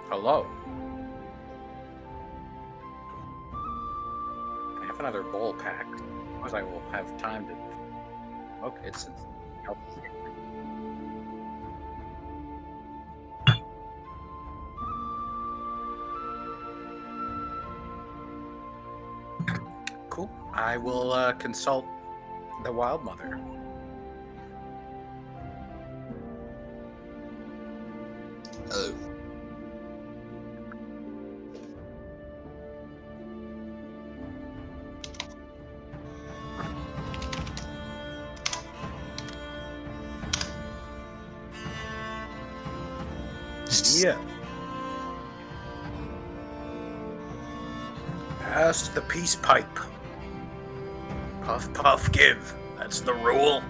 Hello. I have another bowl packed. Suppose I will have time to smoke it since it helps. Cool. I will consult the Wild Mother. Hello. Yeah. Pass the peace pipe. Puff, puff, give. That's the rule.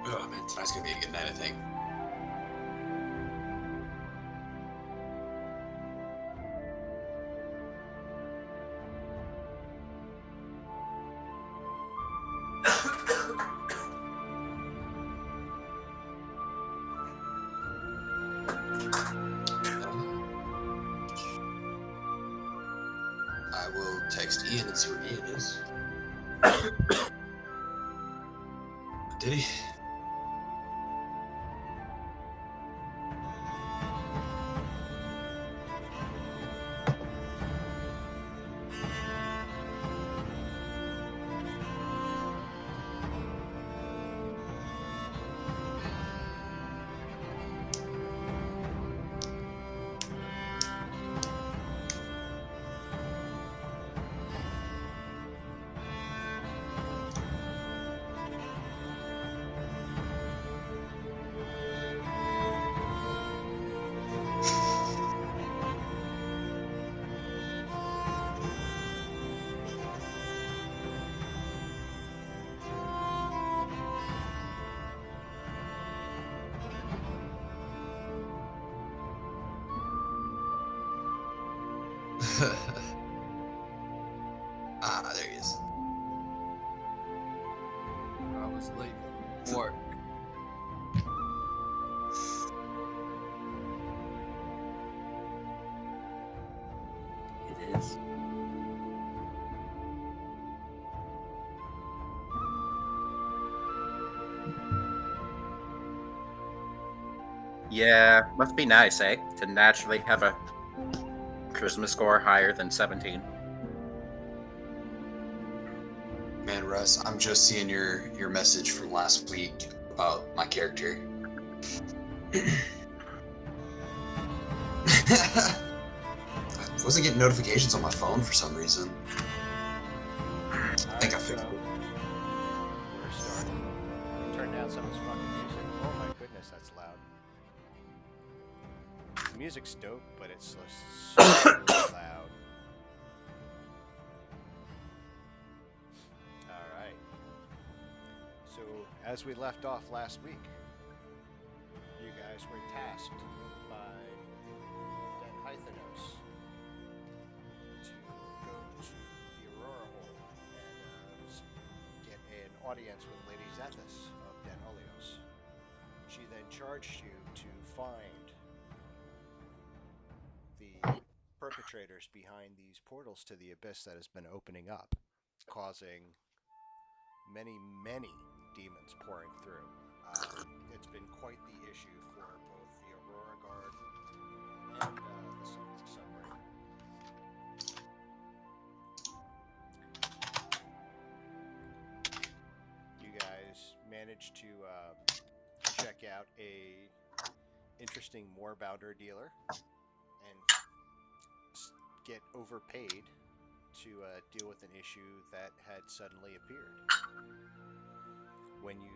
Oh man, tonight's gonna be a good night, I think. I will text Ian and see where Ian is. Did he? There he is. I was late for work. It is. Yeah, must be nice, eh? To naturally have a charisma score higher than 17. Man, Russ, I'm just seeing your message from last week about my character. I wasn't getting notifications on my phone for some reason. I think I fixed it. We're starting. Turn down some of this fucking music. Oh my goodness, that's loud. The music's dope, but it's so loud. Alright. So, as we left off last week, you guys were tasked by Dan Hythenos to go to the Aurora Hole and get an audience with Lady Zethus of Den Olios. She then charged you to find the perpetrators behind these portals to the abyss that has been opening up, causing many, many demons pouring through. It's been quite the issue for both the Aurora Guard and the submarine. You guys managed to check out a interesting moorbounder dealer and get overpaid to deal with an issue that had suddenly appeared. When you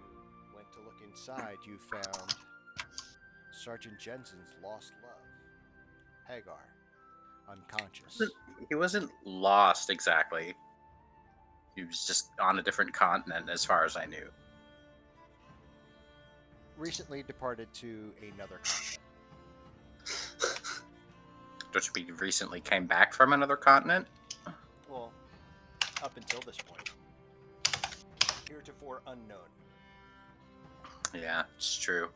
went to look inside, you found Sergeant Jensen's lost love, Hagar, unconscious. He wasn't lost exactly. He was just on a different continent, as far as I knew. Recently departed to another continent. Which we recently came back from another continent. Well, up until this point, heretofore unknown. Yeah, it's true.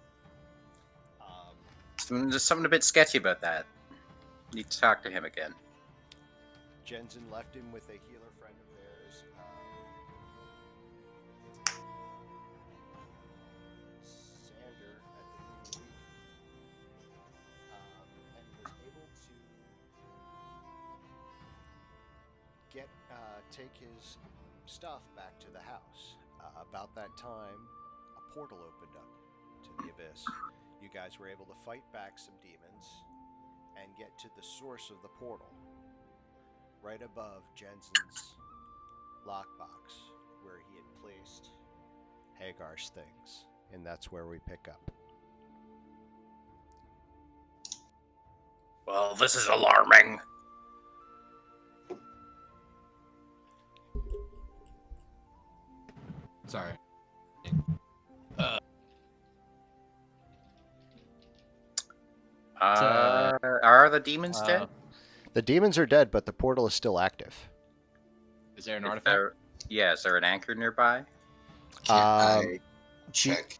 Um, There's something a bit sketchy about that. Need to talk to him again. Jensen left him with a healer friend of theirs. Sander at the end of the week, and was able to take his stuff back to the house. About that time, a portal opened up to the abyss. You guys were able to fight back some demons and get to the source of the portal, right above Jensen's lockbox, where he had placed Hagar's things, and that's where we pick up. Well, this is alarming. Sorry. Are the demons dead? The demons are dead, but the portal is still active. Is there an Is artifact? is there an anchor nearby? Can I check?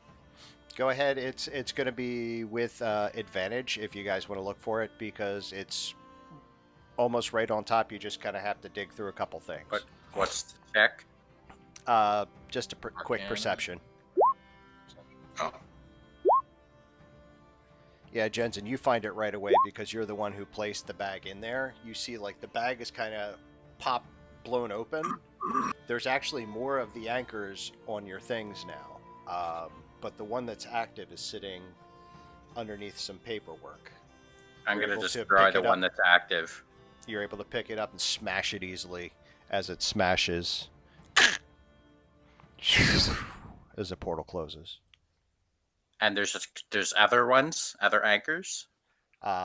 Go ahead. It's going to be with advantage if you guys want to look for it, because it's almost right on top. You just kind of have to dig through a couple things. What? What's the check? Just a quick Arcana. perception. Oh, Yeah, Jensen, you find it right away because you're the one who placed the bag in there. You see, like, the bag is kind of blown open. There's actually more of the anchors on your things now, but the one that's active is sitting underneath some paperwork. I'm You're going to able to destroy pick the it one up. that's active. You're able to pick it up and smash it easily as it smashes as the portal closes. And there's other ones, other anchors.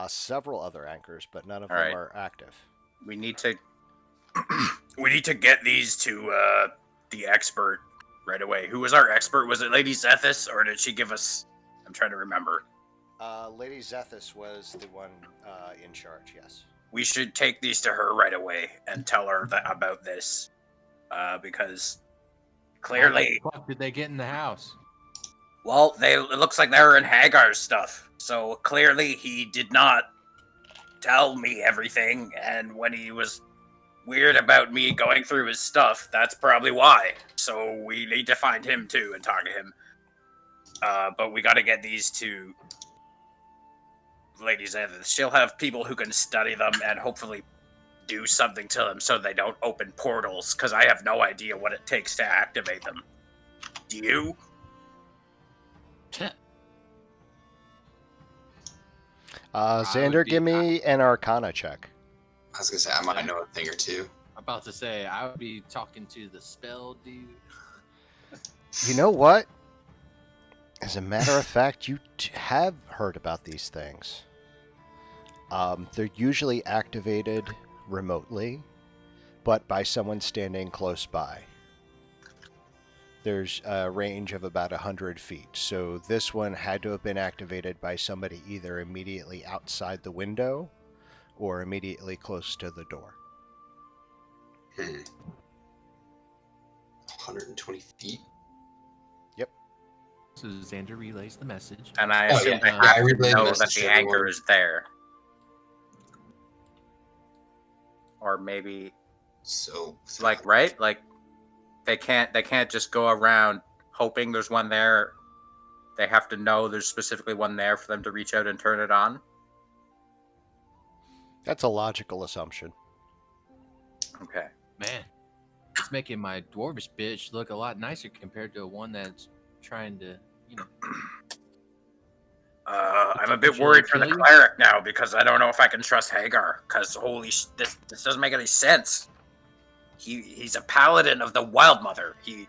Several other anchors, but none of All them right. are active. We need to we need to get these to the expert right away. Who was our expert? Was it Lady Zethis, or did she give us? I'm trying to remember. Lady Zethis was the one in charge, yes. We should take these to her right away and tell her about this, because clearly, How the fuck did they get in the house? well, it looks like they were in Hagar's stuff. So clearly, he did not tell me everything, and when he was weird about me going through his stuff, that's probably why. So we need to find him too and talk to him. But we got to get these to Lady Xanthus. She'll have people who can study them and hopefully do something to them so they don't open portals, because I have no idea what it takes to activate them. Do you? Xander, give me an Arcana check. I was gonna say I might know a thing or two. I'm about to say I would be talking to the spell dude. You know what? As a matter of fact, you have heard about these things. They're usually activated remotely, but by someone standing close by. There's a range of about 100 feet, so this one had to have been activated by somebody either immediately outside the window or immediately close to the door. 120 feet. So Xander relays the message. And I Oh, assume yeah. they have I to relayed the know that message the to anchor everyone. is there. Or maybe, So like, right? Like, they can't just go around hoping there's one there. They have to know there's specifically one there for them to reach out and turn it on. That's a logical assumption. Okay. Man, it's making my dwarvish bitch look a lot nicer compared to one that's trying to, you know. I I'm a bit Shall I worried for the kill you? cleric now because I don't know if I can trust Hagar. Because this doesn't make any sense. He's a paladin of the Wild Mother. He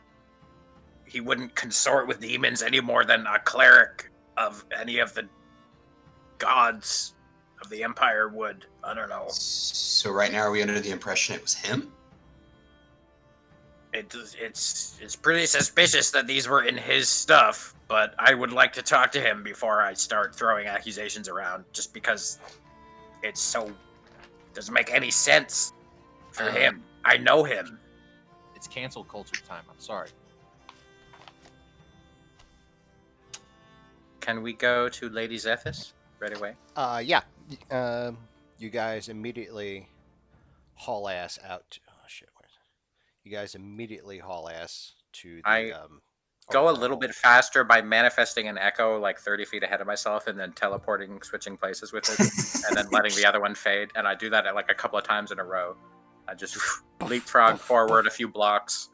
wouldn't consort with demons any more than a cleric of any of the gods of the Empire would. I don't know. So right now, are we under the impression it was him? It's pretty suspicious that these were in his stuff, but I would like to talk to him before I start throwing accusations around, just because it's so doesn't make any sense for him. I know him. It's cancel culture time. I'm sorry. Can we go to Lady Zethys right away? Yeah. You guys immediately haul ass out. Oh shit! You guys immediately haul ass to the. Go a little bit faster by manifesting an echo like 30 feet ahead of myself and then teleporting, switching places with it, and then letting the other one fade. And I do that like a couple of times in a row. I just leapfrog forward a few blocks.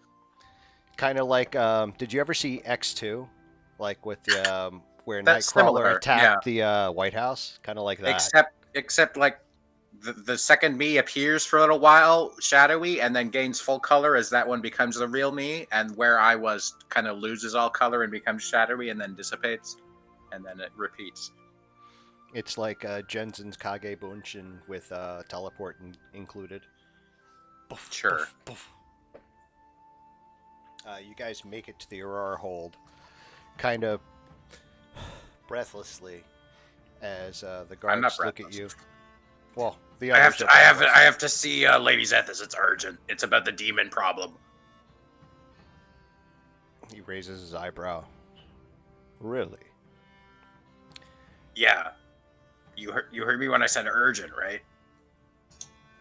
Kind of like, did you ever see X2? Like with the, where That's Nightcrawler similar, attacked the White House? Kind of like that. Except like the second me appears for a little while, shadowy, and then gains full color as that one becomes the real me, and where I was kind of loses all color and becomes shadowy and then dissipates, and then it repeats. It's like Jensen's Kage Bunshin with teleport included. Boof, Sure. Boof, boof. You guys make it to the Aurora hold, kind of breathlessly, as the guards look at you. Well, the I others have to see Lady Zethys. It's urgent. It's about the demon problem. He raises his eyebrow. Really? Yeah. You heard me when I said urgent, right?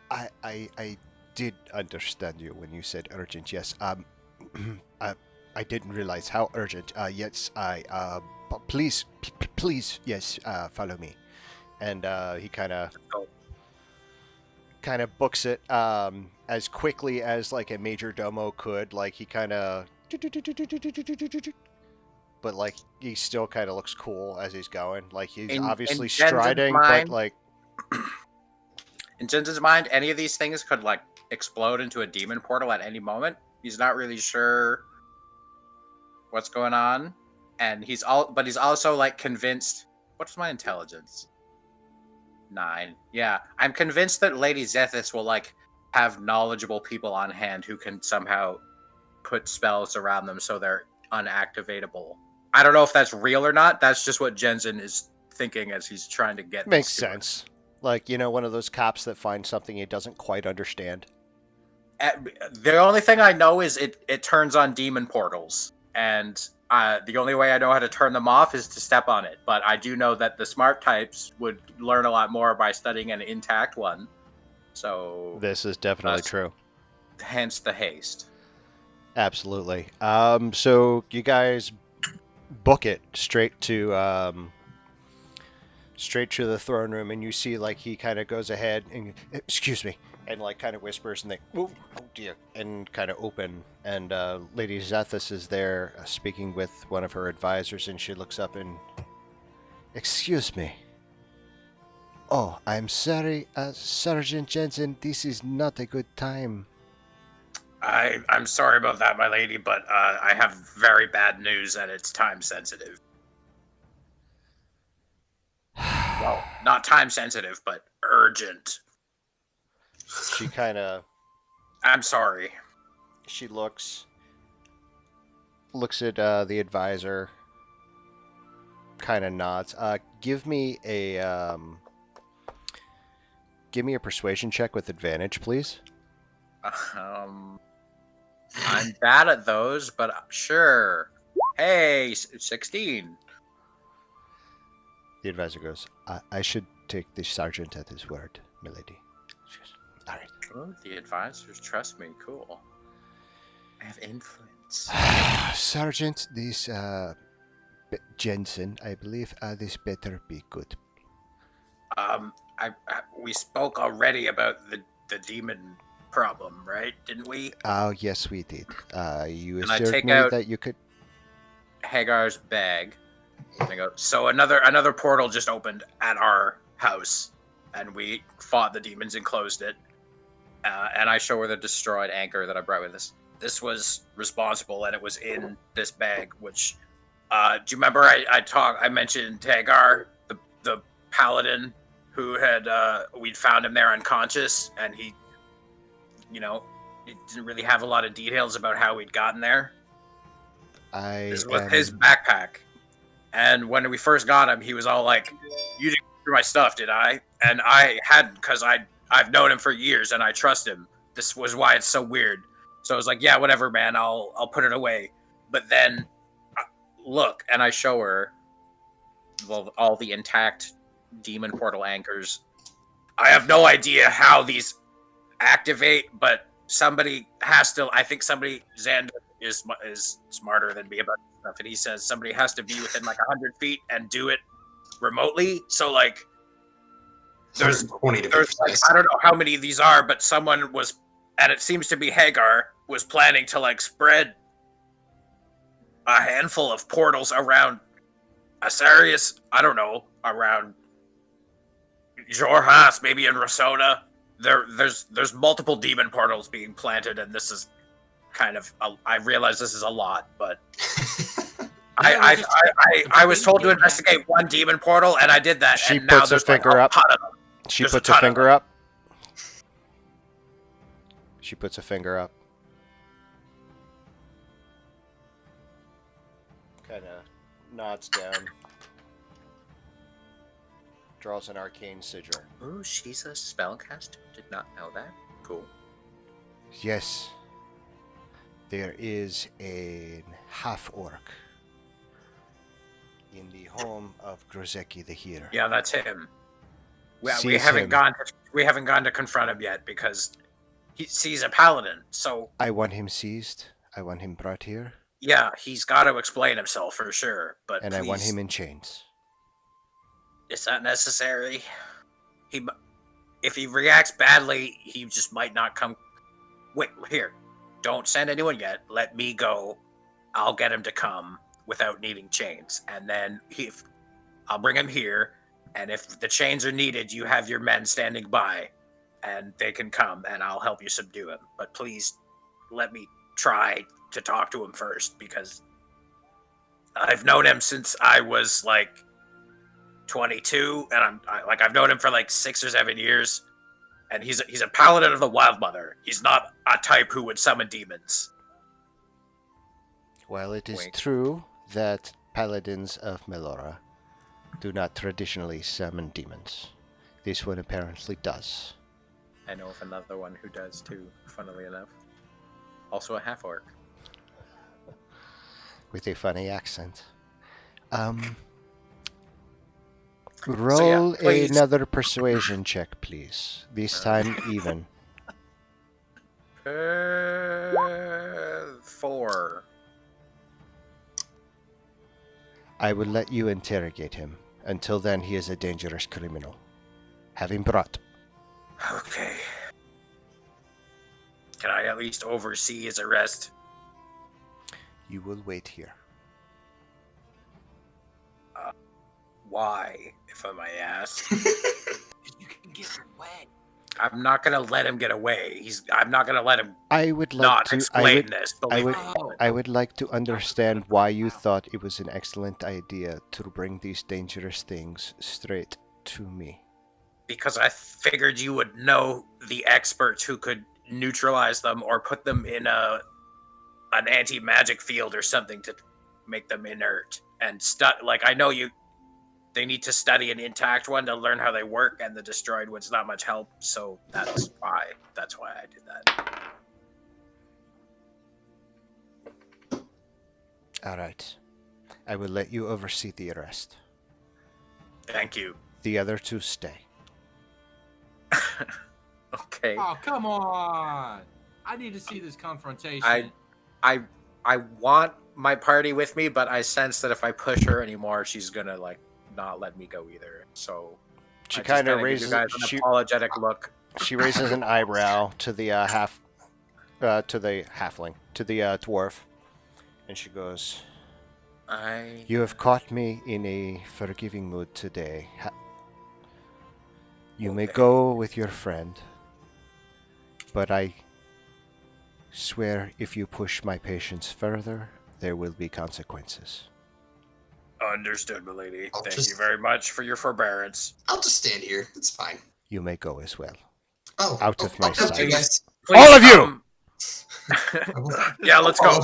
I did understand you when you said urgent. Yes. I didn't realize how urgent. Yes. Please, yes. Follow me. And he kind of books it as quickly as like a major domo could. Like he kind of, but like he still kind of looks cool as he's going. Like he's obviously striding, but like in Jensen's mind, any of these things could like explode into a demon portal at any moment. He's not really sure what's going on, and he's also like convinced. What's my intelligence? 9. Yeah, I'm convinced that Lady Zethys will like have knowledgeable people on hand who can somehow put spells around them so they're unactivatable. I don't know if that's real or not. That's just what Jensen is thinking as he's trying to get. Makes sense. Like, you know, one of those cops that finds something he doesn't quite understand. The only thing I know is it turns on demon portals, and the only way I know how to turn them off is to step on it. But I do know that the smart types would learn a lot more by studying an intact one. So this is definitely true. Hence the haste. Absolutely. So you guys book it straight to the throne room, and you see like he kind of goes ahead and excuse me, and like kind of whispers, and they oh dear, and kind of open, and Lady Zethys is there speaking with one of her advisors, and she looks up and excuse me. Oh, I'm sorry, Sergeant Jensen. This is not a good time. I'm sorry about that, my lady, but I have very bad news, and it's time sensitive. Well, not time sensitive, but urgent. She kind of... I'm sorry. She looks at the advisor, kind of nods. Give me a persuasion check with advantage, please. I'm bad at those, but sure. Hey, 16. The advisor goes, I should take the sergeant at his word, milady. She goes, all right. Oh, the advisors trust me. Cool. I have influence. Sergeant, this Jensen, I believe this better be good. We spoke already about the demon problem, right? Didn't we? Oh, yes, we did. You And I assured take me out that you could... Hagar's bag, I go, so another portal just opened at our house, and we fought the demons and closed it. And I show her the destroyed anchor that I brought with us. This was responsible, and it was in this bag. Which, do you remember I mentioned Tagar, the paladin, who had we'd found him there unconscious, and he didn't really have a lot of details about how he'd gotten there. This was his backpack. And when we first got him, he was all like, "You didn't go through my stuff, did I?" And I hadn't, because I've known him for years and I trust him. This was why it's so weird. So I was like, "Yeah, whatever, man. I'll put it away." But then, look, and I show her all the intact demon portal anchors. I have no idea how these activate, but somebody has to. I think Xander is smarter than me about this stuff, and he says somebody has to be within like 100 feet and do it remotely. So like, there's like, I don't know how many of these are, but someone was, and it seems to be Hagar, was planning to like spread a handful of portals around Asarius. I don't know, around Jorhas, maybe in Rosona. There's multiple demon portals being planted, and this is kind of I realize this is a lot, but I was told to investigate one demon portal, and I did that. She and now puts her there's like finger a up. ton of them. She There's puts a her ton of finger them. up. She puts a finger up. Kind of nods down. Draws an arcane sigil. Oh, she's a spellcaster. Did not know that. Cool. Yes. There is a half-orc in the home of Grozeki the Healer. Yeah, that's him. We Sees haven't him. gone to confront him yet because he's a paladin. So I want him seized. I want him brought here. yeah, he's got to explain himself for sure. But And please, I want him in chains. is that necessary? If he reacts badly, he just might not come. Wait, here. Don't send anyone yet. Let me go. I'll get him to come without needing chains. And then I'll bring him here. And if the chains are needed, you have your men standing by. And they can come, and I'll help you subdue him. But please, let me try to talk to him first, because I've known him since I was, like, 22. And I've known him for, like, 6 or 7 years. And he's a paladin of the Wild Mother. He's not a type who would summon demons. While it is Wink. true that paladins of Melora do not traditionally summon demons, this one apparently does. I know of another one who does too, funnily enough. Also a half-orc. With a funny accent. Roll please. another persuasion check, please. This time even. 4. I will let you interrogate him. Until then, he is a dangerous criminal. Have him brought. Okay. Can I at least oversee his arrest? You will wait here. Why, if I may ask? You can get away. I'm not gonna let him get away. I'm not gonna let him I would like not to. explain this. Believe me. I would like to understand why you thought it was an excellent idea to bring these dangerous things straight to me. Because I figured you would know the experts who could neutralize them or put them in an anti-magic field or something to make them inert. And I know they need to study an intact one to learn how they work, and the destroyed one's not much help. So that's why I did that. All right. I will let you oversee the arrest. Thank you. The other two stay. Okay. Oh, come on! I need to see this confrontation. I want my party with me, but I sense that if I push her anymore, she's gonna not let me go either. So She I just kind of give raises. you guys an apologetic look. She raises an eyebrow to the to the halfling, to the dwarf, and she goes, You have caught me in a forgiving mood today. You may Okay. go with your friend, but I swear if you push my patience further, there will be consequences. Understood, milady. I'll Thank just- you very much for your forbearance. I'll just stand here. It's fine. You may go as well. Oh, Out of my I'll come too, sight. guys. Please All of you! come. Yeah, let's go.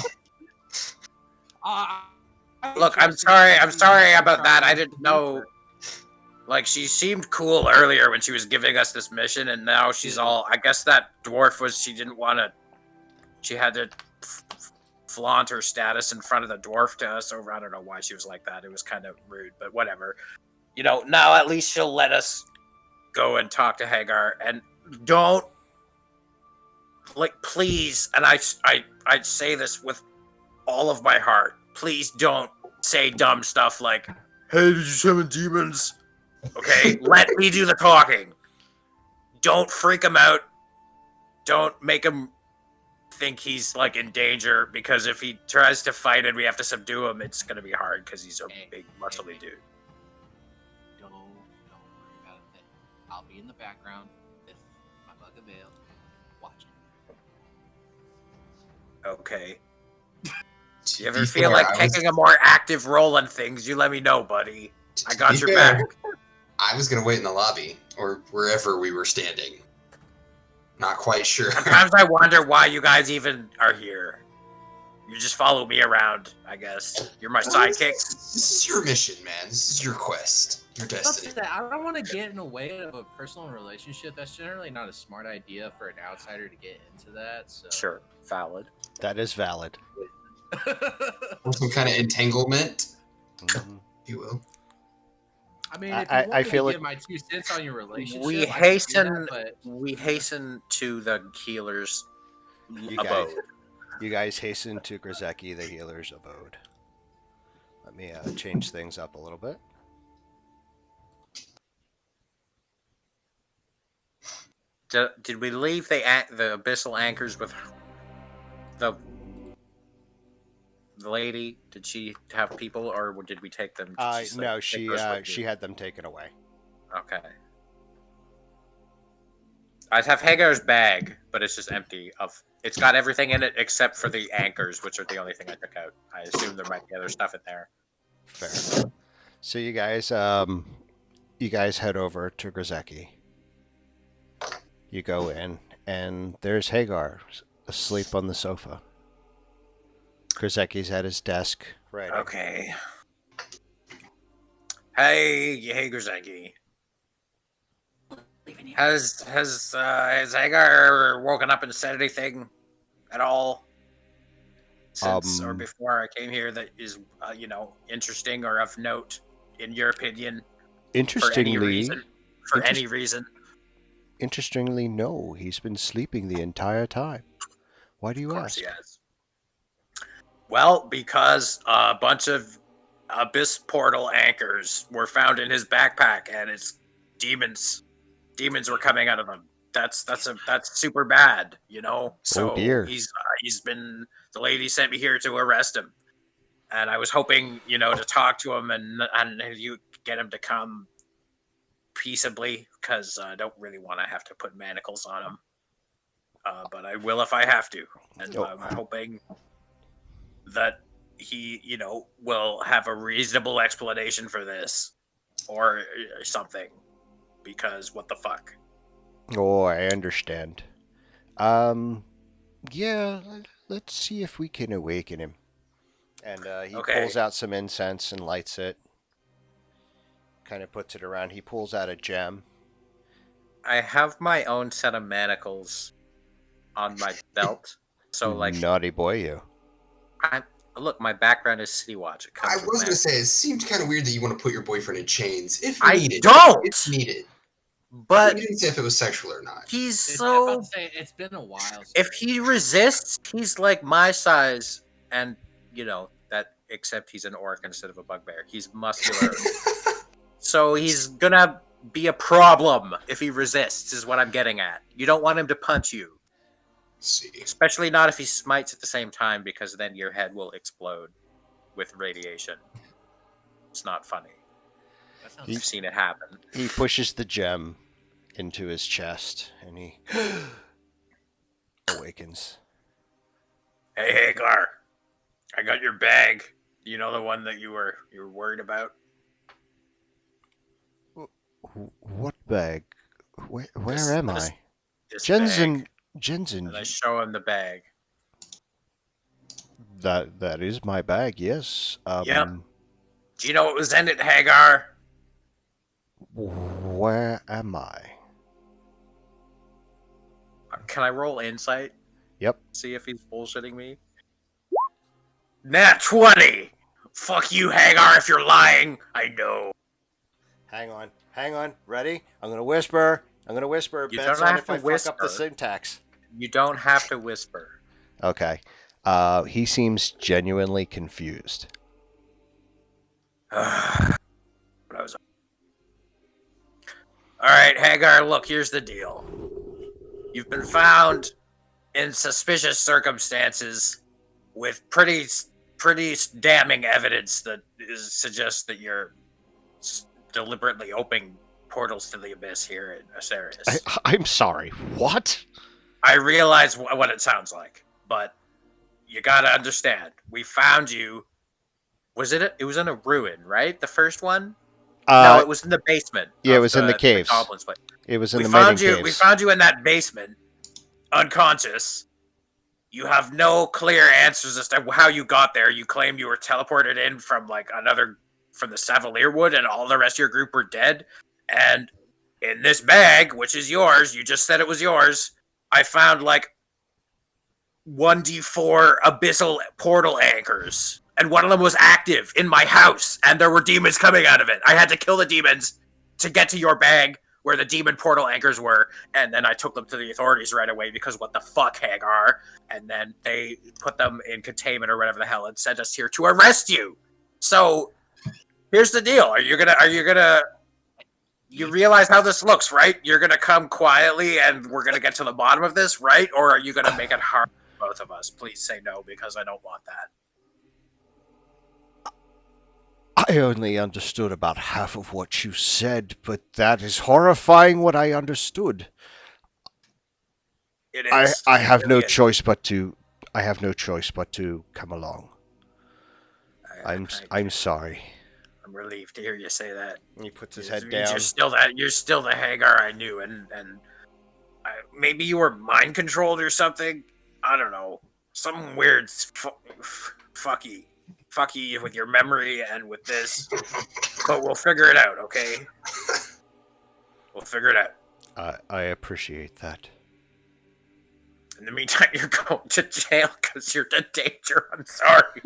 Look, I'm sorry about that. I didn't know. Like, she seemed cool earlier when she was giving us this mission, and now she's all. I guess that dwarf was. She didn't want to. She had to flaunt her status in front of the dwarf to us. Over. I don't know why she was like that. It was kind of rude, but whatever. You know, now at least she'll let us go and talk to Hagar, and don't. Like, please, and I say this with all of my heart. Please don't say dumb stuff like, "Hey, did you summon demons?" Okay, let me do the talking. Don't freak him out. Don't make him think he's like in danger, because if he tries to fight and we have to subdue him, it's gonna be hard because he's a big muscly dude. Don't worry about a thing. I'll be in the background with my mug of ale, watching. Okay. To You ever be feel fair, like taking a more active role on things, you let me know, buddy. I got to be your fair, back. I was gonna wait in the lobby or wherever we were standing. Not quite sure. Sometimes I wonder why you guys even are here. You just follow me around, I guess. You're my sidekicks. This is your mission, man. This is your quest, your destiny. I don't want to get in the way of a personal relationship. That's generally not a smart idea for an outsider to get into that. So. Sure, valid. That is valid. Some kind of entanglement, Mhm. if you will. I mean, I- if you want I me to feel give like- my 2 cents on your relationship, We I can do hasten. that, but We hasten to the healer's You abode. guys, you guys hasten to Griseki, the healer's abode. Let me change things up a little bit. Did we leave the abyssal anchors with the lady? Did she have people, or did we take them? Did she No, take she those with she you? had them taken away. Okay. I have Hagar's bag, but it's just empty. It's got everything in it except for the anchors, which are the only thing I took out. I assume there might be other stuff in there. Fair. So you guys head over to Griseki. You go in, and there's Hagar asleep on the sofa. Griseki's at his desk. Right. Okay. Hey, Griseki. Has Hagar woken up and said anything at all since or before I came here that is interesting or of note in your opinion? Interestingly, For any reason. Interestingly, no. He's been sleeping the entire time. Why do you Of course ask? he has. Well, because a bunch of abyss portal anchors were found in his backpack, and it's demons. Demons were coming out of them. That's super bad, you know. So dear. he's been. The lady sent me here to arrest him, and I was hoping, to talk to him and you get him to come peaceably, because I don't really want to have to put manacles on him. But I will if I have to, and I'm hoping that he, will have a reasonable explanation for this, or something, because what the fuck? Oh, I understand. Yeah, let's see if we can awaken him. And he Okay. pulls out some incense and lights it. Kind of puts it around. He pulls out a gem. I have my own set of manacles on my belt, so Naughty boy, you. Look, my background is City Watch. It comes I with was gonna manacles. say it seemed kind of weird that you want to put your boyfriend in chains. If I needed, don't! If needed. But You didn't say if it was sexual or not. he's I'm so. about to say, it's been a while. If he resists, he's like my size, and that. Except he's an orc instead of a bugbear. He's muscular, so he's gonna be a problem if he resists. Is what I'm getting at. You don't want him to punch you, See. especially not if he smites at the same time, because then your head will explode with radiation. It's not funny. That sounds I've seen it happen. He pushes the gem into his chest, and he awakens. Hey, Hagar, I got your bag. You know the one that you were worried about? What bag? Where This- am this- I? This Jensen. bag. Jensen. And I show him the bag. That is my bag. Yes. Yep. Do you know what was in it, Hagar? Where am I? Can I roll insight? Yep. See if he's bullshitting me. Nat 20! Fuck you, Hagar, if you're lying. I know. Hang on. Ready? I'm gonna whisper. You Bets don't on have if I to fuck up the whisper. syntax. You don't have to whisper. Okay. He seems genuinely confused. Alright, Hagar, look, here's the deal. You've been found in suspicious circumstances with pretty damning evidence that suggests that you're deliberately opening portals to the abyss here in Osiris. I'm sorry. What? I realize what it sounds like, but you gotta understand. We found you. It was in a ruin, right? The first one? No, it was in the basement. Yeah, it of was in the caves. goblin's place. It was in We the found mining you. caves. We found you in that basement, unconscious. You have no clear answers as to how you got there. You claim you were teleported in from from the Savalier Wood, and all the rest of your group were dead. And in this bag, which is yours, you just said it was yours. I found 1d4 abyssal portal anchors, and one of them was active in my house, and there were demons coming out of it. I had to kill the demons to get to your bag where the demon portal anchors were, and then I took them to the authorities right away because what the fuck, Hagar? And then they put them in containment or whatever the hell and sent us here to arrest you. So here's the deal: you realize how this looks, right? You're gonna come quietly, and we're gonna get to the bottom of this, right? Or are you gonna make it hard for both of us? Please say no, because I don't want that. I only understood about half of what you said, but that is horrifying what I understood. It is. I have no It is. choice but to come along. I'm sorry. I'm relieved to hear you say that. He puts his head down. You're still the Hagar I knew, and maybe you were mind controlled or something. I don't know. Some weird fucky with your memory and with this. But we'll figure it out, okay? We'll figure it out. I appreciate that. In the meantime, you're going to jail because you're in danger. I'm sorry.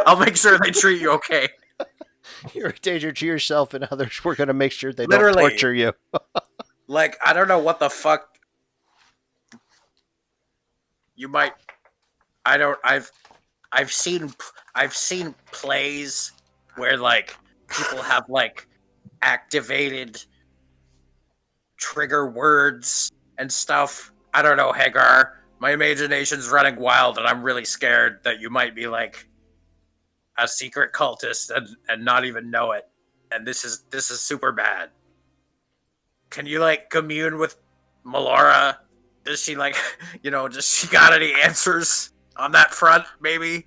I'll make sure they treat you okay. You're a danger to yourself and others. We're going to make sure they Literally. don't torture you. I don't know what the fuck. You might. I don't. I've seen plays where people have activated trigger words and stuff. I don't know, Hagar. My imagination's running wild, and I'm really scared that you might be a secret cultist and not even know it. And this is super bad. Can you commune with Melora? Does she does she got any answers on that front, maybe?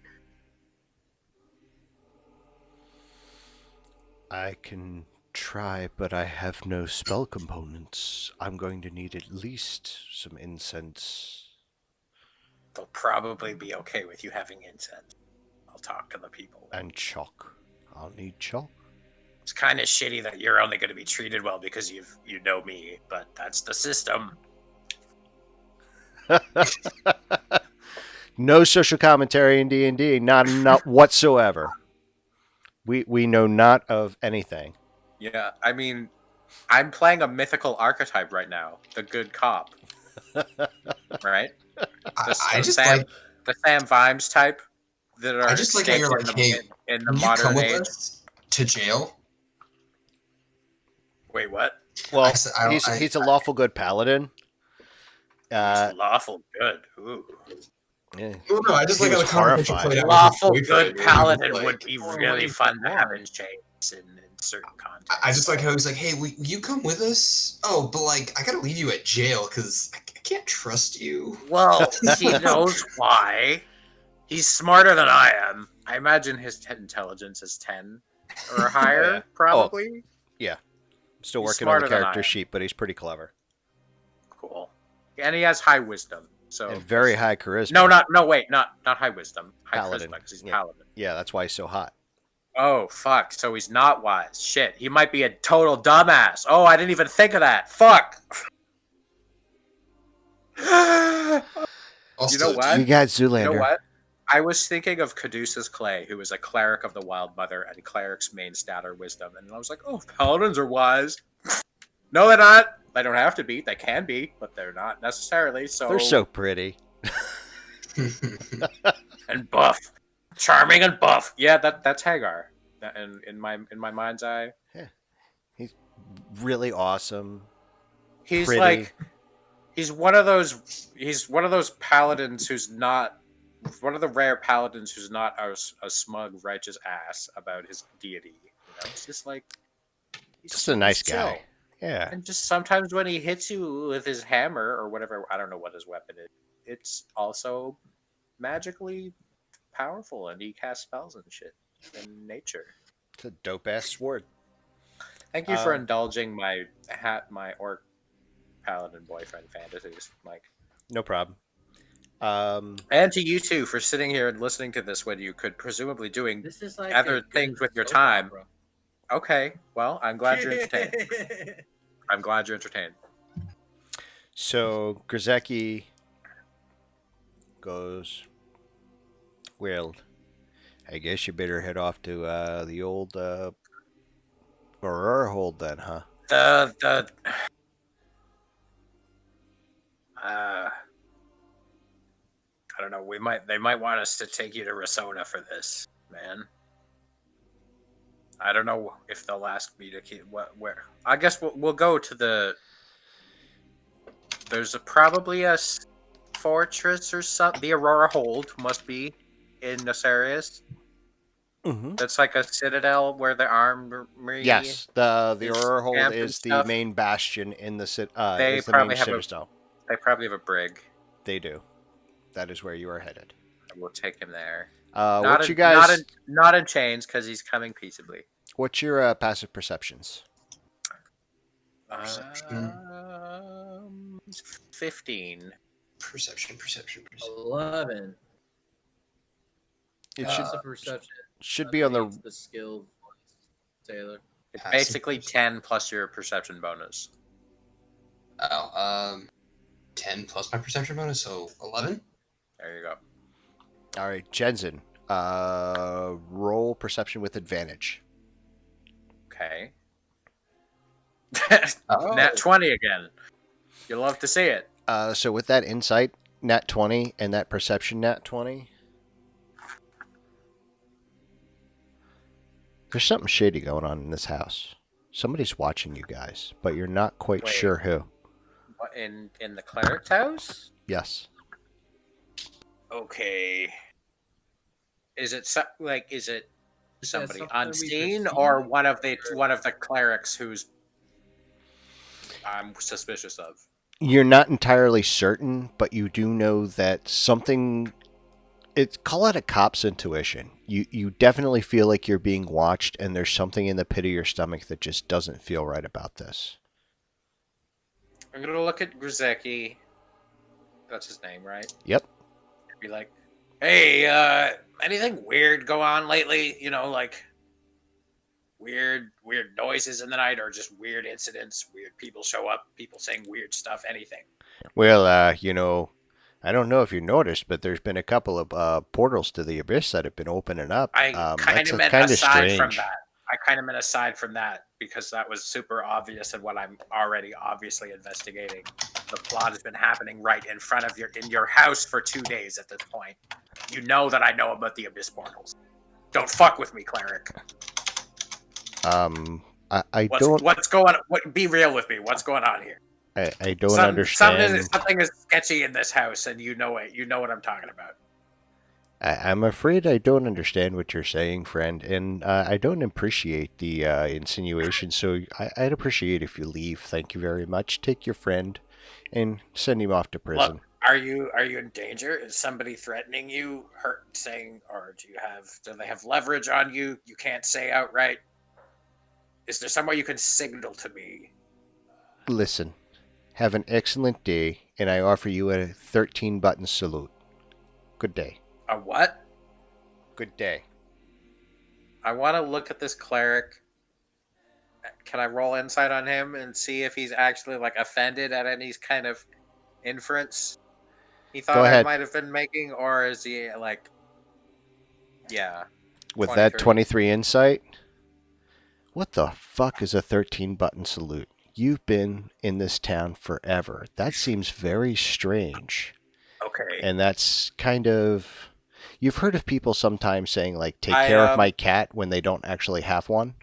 I can try, but I have no spell components. I'm going to need at least some incense. They'll probably be okay with you having incense. I'll talk to the people. And chalk. I'll need chalk. It's kind of shitty that you're only going to be treated well because you know me, but that's the system. No social commentary in D&D, not whatsoever. We know not of anything. Yeah, I mean, I'm playing a mythical archetype right now, the good cop. Right? I just Sam, like. the Sam Vimes type that are I just like how you're extinct like, hey, in the can you modern come with age. us to jail? Wait, what? Well, I don't- he's a lawful good paladin. He's lawful good. Ooh. Yeah. Well, no, I just He like how was the conversation horrified. played out. Lawful with his good boyfriend, and he was paladin like- would be Or really like fun to have one. in chains in certain contexts. I just like how he's like, hey, will you come with us? Oh, but like, I gotta leave you at jail because I can't trust you. Well, he knows why. He's smarter than I am. I imagine his intelligence is 10 or higher, yeah. probably. Yeah. I'm still He's working on the smarter than I character am. sheet, but he's pretty clever. Cool. And he has high wisdom. So And very high charisma. not high wisdom. High Paladin. charisma, because he's Yeah. paladin. Yeah, that's why he's so hot. Oh, fuck. So he's not wise. Shit. He might be a total dumbass. Oh, I didn't even think of that. Fuck. Also, You know what? You got Zoolander. You know what? I was thinking of Caduceus Clay, who is a cleric of the Wild Mother, and cleric's main stat are wisdom. And I was like, oh, paladins are wise. No, they're not. They don't have to be. They can be, but they're not necessarily. So They're so pretty. and buff, charming and buff. Yeah, that's Hagar. And in my mind's eye, He's really awesome. he's Pretty. like he's one of those paladins who's not one of the rare paladins who's not a smug righteous ass about his deity. You know, it's just like he's Just a nice chill. guy. Yeah. And just sometimes when he hits you with his hammer or whatever, I don't know what his weapon is, it's also magically powerful and he casts spells and shit in nature. It's a dope ass sword. Thank you for indulging my orc paladin boyfriend fantasies, Mike. No problem. And to you too for sitting here and listening to this when you could presumably doing This is like other a good things with your soap time. opera. Okay, well, I'm glad you're entertained. I'm glad you're entertained. So Grzecki goes, well, I guess you better head off to the old Aurora hold then, huh? I don't know. They might want us to take you to Rasona for this, man. I don't know if they'll ask me to keep where. I guess we'll go to the. There's probably a fortress or something. The Aurora Hold must be in Nacerius. Mm-hmm. That's like a citadel where the armory. Yes, the is Aurora hold camp and is the stuff. main bastion in the They is the probably main have citadel. They probably have a brig. They do. That is where you are headed. We'll take him there. What you guys? Not in chains because he's coming peaceably. What's your passive perceptions? Perception. 15. Perception. 11. It Passive perception. should be on the. Needs the skill points, Taylor. It's Passive basically 10 plus your perception bonus. Oh, 10 plus my perception bonus, so 11. There you go. All right, Jensen. Roll perception with advantage. Okay. Oh. Nat 20 again. You love to see it. So with that insight, nat 20, and that perception nat 20, there's something shady going on in this house. Somebody's watching you guys, but you're not quite Wait. sure who. What, in the cleric's house? Yes. Okay. Is it is it Is that somebody something we unseen perceive, or one of the or- clerics who's I'm suspicious of? You're not entirely certain, but you do know that something. Call it a cop's intuition. You definitely feel like you're being watched, and there's something in the pit of your stomach that just doesn't feel right about this. I'm gonna look at Grzecki. That's his name, right? Yep. Be like, hey, anything weird go on lately? You know, like weird noises in the night, or just weird incidents, weird people show up, people saying weird stuff, anything. Well, I don't know if you noticed, but there's been a couple of portals to the abyss that have been opening up. I kind That's of meant kinda aside from that. I kind of meant aside from that because that was super obvious and what I'm already obviously investigating. The plot has been happening right in front of your house for 2 days at this point. You know that I know about the abyss portals. Don't fuck with me, cleric. I don't. What's going on? Be real with me. What's going on here? I don't understand. Something is sketchy in this house, and you know it. You know what I'm talking about. I'm afraid I don't understand what you're saying, friend, and I don't appreciate the insinuation. So I'd appreciate if you leave. Thank you very much. Take your friend, and send him off to prison. Look, are you in danger? Is somebody threatening you, saying, or do they have leverage on you? You can't say outright. Is there some way you can signal to me? Listen, have an excellent day, and I offer you a 13-button salute. Good day. A what? Good day. I want to look at this cleric. Can I roll insight on him and see if he's actually like offended at any kind of inference he Go thought I ahead. might have been making, or is he like, yeah? With 23. that 23 insight, what the fuck is a 13-button salute? You've been in this town forever. That seems very strange. Okay. And that's kind of... You've heard of people sometimes saying, like, take care of my cat when they don't actually have one?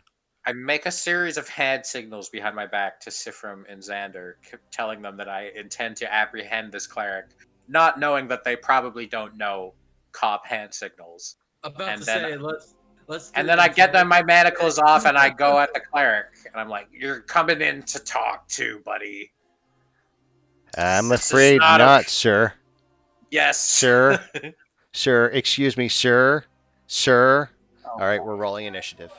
I make a series of hand signals behind my back to Sifrim and Xander, telling them that I intend to apprehend this cleric, not knowing that they probably don't know cop hand signals. About And to then- say, let's. And then I get them my manacles off and I go at the cleric. And I'm like, you're coming in to talk too, buddy. I'm This is afraid not not, a- sir. Yes. Sir. Sir, excuse me, sir. Sir. All right, we're rolling initiative.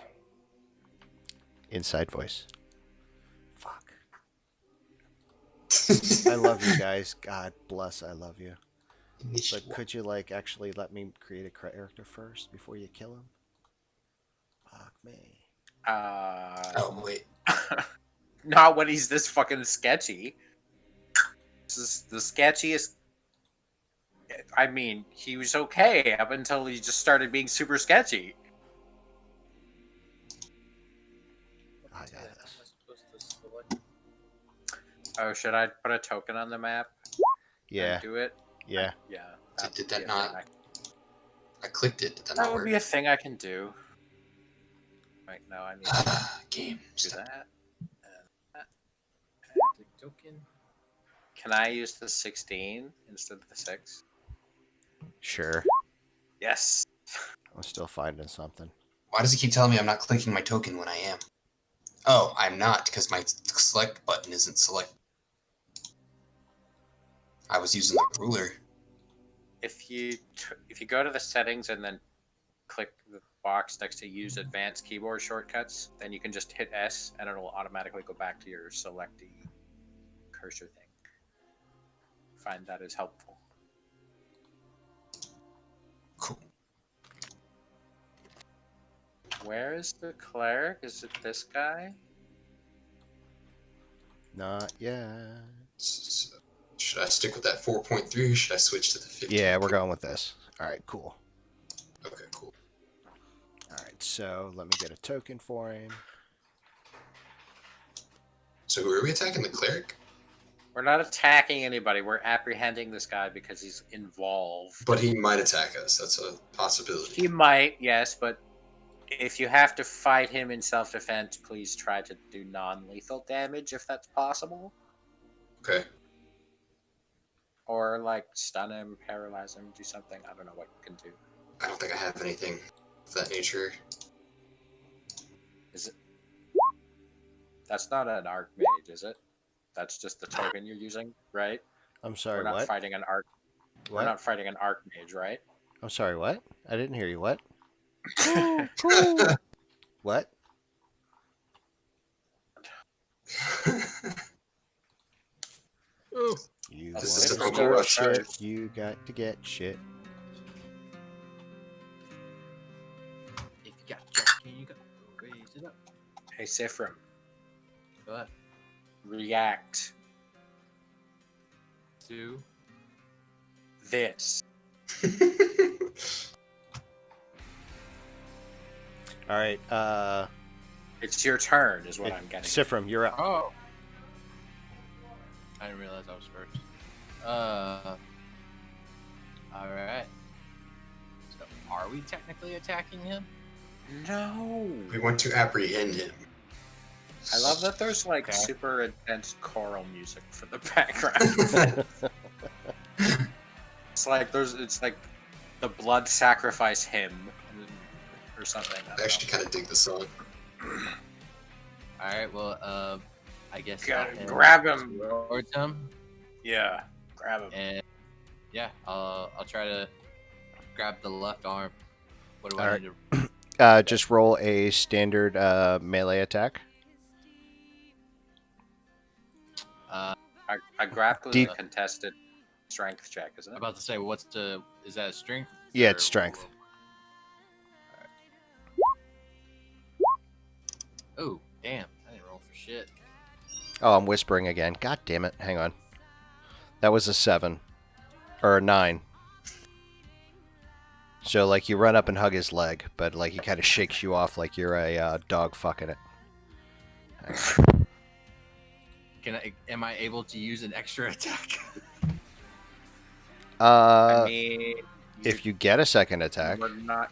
Inside voice. Fuck. I love you guys. God bless, I love you. But could you, like, actually let me create a character first before you kill him? Fuck me. Oh, wait. Not when he's this fucking sketchy. This is the sketchiest. I mean, he was okay up until he just started being super sketchy. I got this. Oh, should I put a token on the map? Yeah, And do it? yeah. Yeah. Did would that be a not? thing I clicked it. Did that That not would work? be a thing I can do. Wait, no, I need to Game. do Stop. that. And that. Token. Can I use the 16 instead of the 6? Sure. Yes. I'm still finding something. Why does it keep telling me I'm not clicking my token when I am? Oh, I'm not, because my select button isn't select. I was using the ruler. If you go to the settings and then click the box next to use advanced keyboard shortcuts, then you can just hit S and it'll automatically go back to your selecty cursor thing. Find that is helpful. Cool. Where is the cleric? Is it this guy? Not yet. So, should I stick with that 4.3 or should I switch to the 15? Yeah, we're going with this. All right, cool. Okay, cool. All right, so let me get a token for him. So who are we attacking? The cleric? We're not attacking anybody. We're apprehending this guy because he's involved. But he might attack us. That's a possibility. He might, yes, but if you have to fight him in self-defense, please try to do non-lethal damage if that's possible. Okay. Or, like, stun him, paralyze him, do something. I don't know what you can do. I don't think I have anything of that nature. Is it? That's not an archmage, is it? That's just the token you're using, right? I'm sorry, We're not what? fighting an arch. We're What? not fighting an archmage, right? I'm sorry, what? I didn't hear you. What? What? Ooh. You This want is to the start Pokemon shit, you got to get shit. If you got Jack, can you go raise it up? Hey, Sifrim, Go ahead. react To this. All right, It's your turn, is what I'm getting. Sifrim, you're up. oh, I didn't realize I was first. All right. So, are we technically attacking him? No. We want to apprehend him. I love that there's like Okay. super intense choral music for the background. It's like the blood sacrifice hymn or something. I I don't actually kind of dig the song. All right. Well, I guess Gotta I'll head grab him. towards him, Yeah, grab him. and yeah, I'll try to grab the left arm. What do I Alright. need to? Just roll a standard melee attack. A grapple is Deep- a contested strength check, isn't I'm it? about to say, is that a strength? Yeah, or it's strength. Oh, damn! I didn't roll for shit. Oh, I'm whispering again. God damn it. Hang on. That was a 7. Or a 9. So, like, you run up and hug his leg, but, like, he kind of shakes you off like you're a dog fucking it. Am I able to use an extra attack? I mean, If you get a second attack.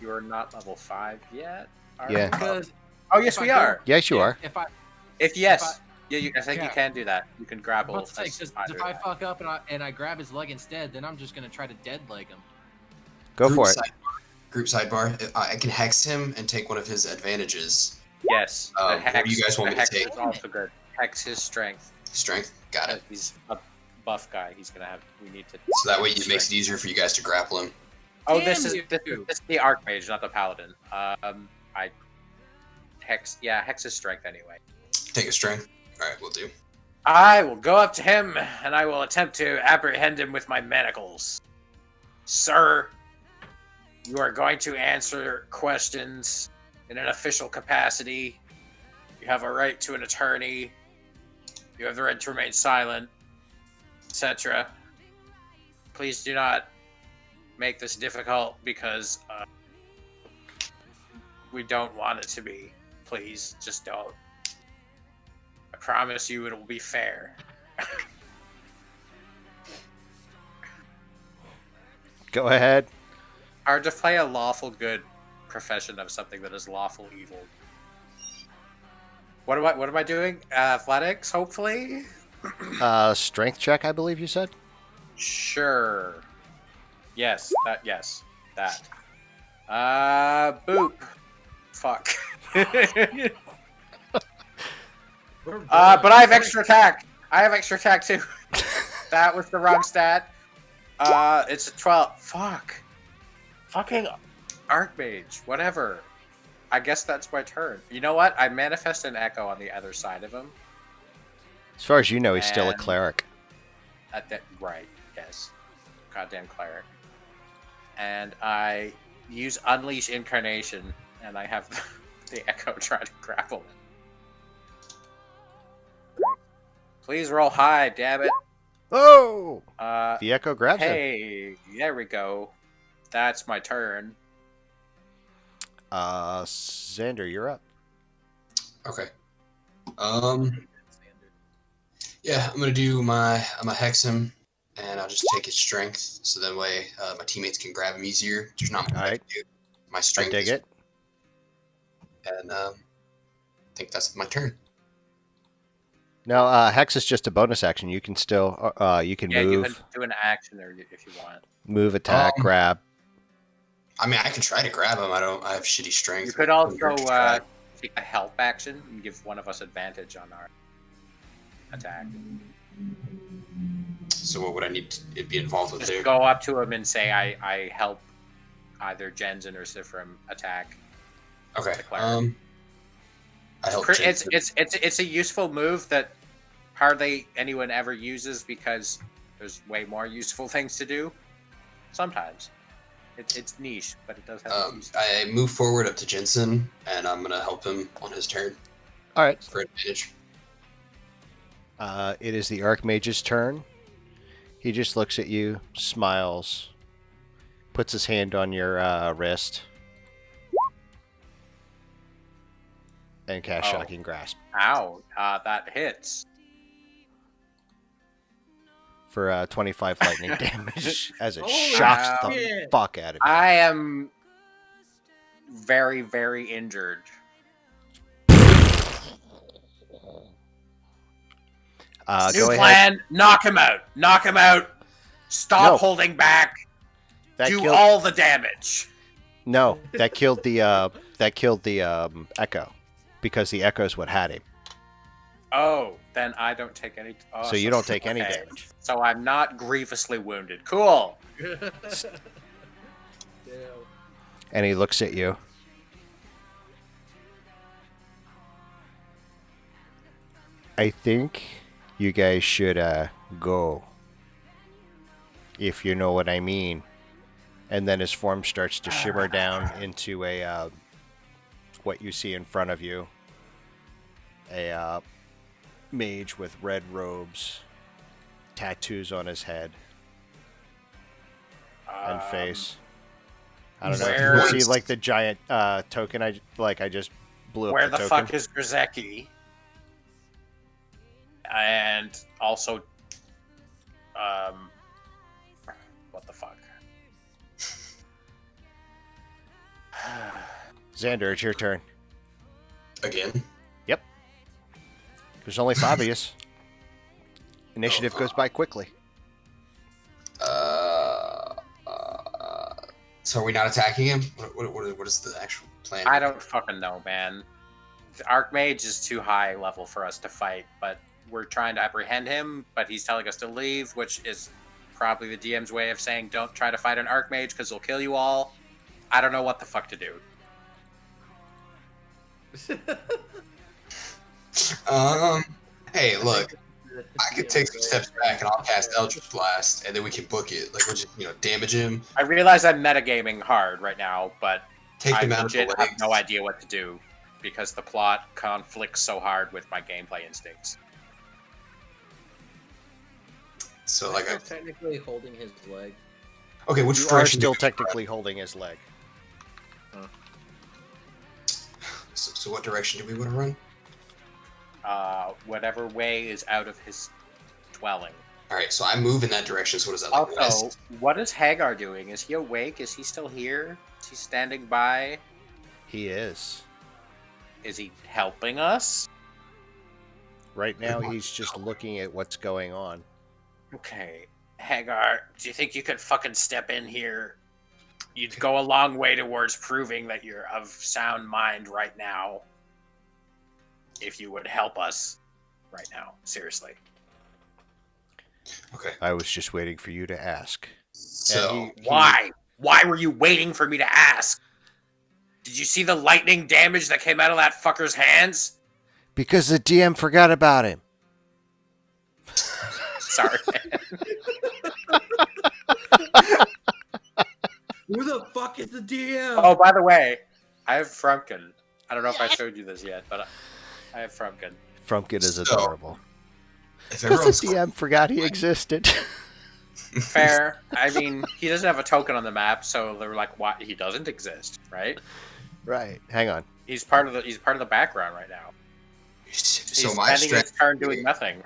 you're not level 5 yet. Are Yeah. you? Because Oh yes, if we I go- are. Yes, you are. If I If yes, yeah, I think you Yeah. can do that. You can grapple. about to say, this 'cause either if I guy. fuck up and I grab his leg instead, then I'm just gonna try to dead leg him. Go for it. Group sidebar. I can hex him and take one of his advantages. Yes, the What do you guys want the me to hex take? is also good. Hex his strength. Strength. Got it. He's a buff guy. He's gonna have. We need to. So that way it makes it easier for you guys to grapple him. Oh, Damn this is you. the archmage, not the paladin. I hex. Yeah, hex his strength anyway. Take a strength. All right, we'll do. I will go up to him and I will attempt to apprehend him with my manacles. Sir, you are going to answer questions in an official capacity. You have a right to an attorney. You have the right to remain silent, etc. Please do not make this difficult because we don't want it to be. Please, just don't. I promise you it will be fair. Go ahead. Hard to play a lawful good profession of something that is lawful evil. What am I doing? Athletics, hopefully? Strength check, I believe you said? Sure. Yes, that. Boop. Fuck. But I have extra attack. I have extra attack too. That was the wrong stat. It's a 12. Fuck. Fucking Archmage. Whatever. I guess that's my turn. You know what? I manifest an echo on the other side of him. As far as you know, he's still a And- cleric. Right. Yes. Goddamn cleric. And I use Unleash Incarnation, and I have the echo try to grapple him. Please roll high, damn it. Oh! Uh, The echo grabs him. hey, there we go. That's my turn. Xander, you're up. Okay. Yeah, I'm gonna hex him, and I'll just take his strength, so that way my teammates can grab him easier. There's not much I Alright. can do. My I strength dig is, it. and I think that's my turn. No, Hex is just a bonus action. You can still, you can Yeah, you move, can do an action there if you want. move, attack, grab. I mean, I can try to grab him. I have shitty strength. You could but also I'm gonna try. take a help action and give one of us advantage on our attack. So what would I need to be involved with Just there? go up to him and say, I help either Jensen or Sifrim attack. Okay. the cleric. I help. It's Jensen. it's a useful move that hardly anyone ever uses because there's way more useful things to do. Sometimes it's niche, but it does have. use. I move forward up to Jensen, and I'm gonna help him on his turn All right. for advantage. It is the Archmage's turn. He just looks at you, smiles, puts his hand on your wrist, and casts Oh. Shocking Grasp Ow! That hits. for 25 lightning damage as it Holy shocks the shit. fuck out of you. I am very, very injured. New Go ahead. plan. Knock him out. Knock him out. Stop No. holding back. That Do killed. all the damage. No, that killed the Echo, because the Echo is what had him. Oh, then I don't take any. Oh, So you don't take any okay. damage. So I'm not grievously wounded. Cool. Damn. And he looks at you. I think you guys should go, if you know what I mean. And then his form starts to shimmer down into a what you see in front of you. A mage with red robes, tattoos on his head and face. I don't know if you where- can see like the giant token I just blew up Where the the token. fuck is Grzecki? And also, what the fuck? Xander, it's your turn. Again? There's only 5 of you. Initiative goes by quickly. So are we not attacking him? What is the actual plan? I don't fucking know, man. The Archmage is too high level for us to fight, but we're trying to apprehend him, but he's telling us to leave, which is probably the DM's way of saying don't try to fight an Archmage because he'll kill you all. I don't know what the fuck to do. Hey, look, I could take some steps back and I'll cast Eldritch Blast, and then we can book it. Like, we'll just, damage him, I realize I'm metagaming hard right now, but take I him out of the legit way. have no idea what to do because the plot conflicts so hard with my gameplay instincts. So, I'm like, still technically holding his leg. okay, which You are direction? still do we technically holding his leg. run? So what direction do we want to run? Whatever way is out of his dwelling. All right, so I move in that direction. So what is that? Like Also, west? what is Hagar doing? Is he awake? Is he still here? Is he standing by? He is. Is he helping us? Right now, he's just looking at what's going on. Okay. Hagar, do you think you could fucking step in here? You'd go a long way towards proving that you're of sound mind right now. If you would help us right now. Seriously. Okay. I was just waiting for you to ask. So Why? Why were you waiting for me to ask? Did you see the lightning damage that came out of that fucker's hands? Because the DM forgot about him. Sorry. Who the fuck is the DM? Oh, by the way, I have Frumpkin. I don't know if I showed you this yet, but I have Frumpkin. Frumpkin is So, adorable. if Because everyone's the DM forgot he existed. Fair. I mean, he doesn't have a token on the map, so they're like, "Why he doesn't exist?" Right? Right. Hang on. He's part of the background right now. so He's my spending his turn doing strategy, nothing.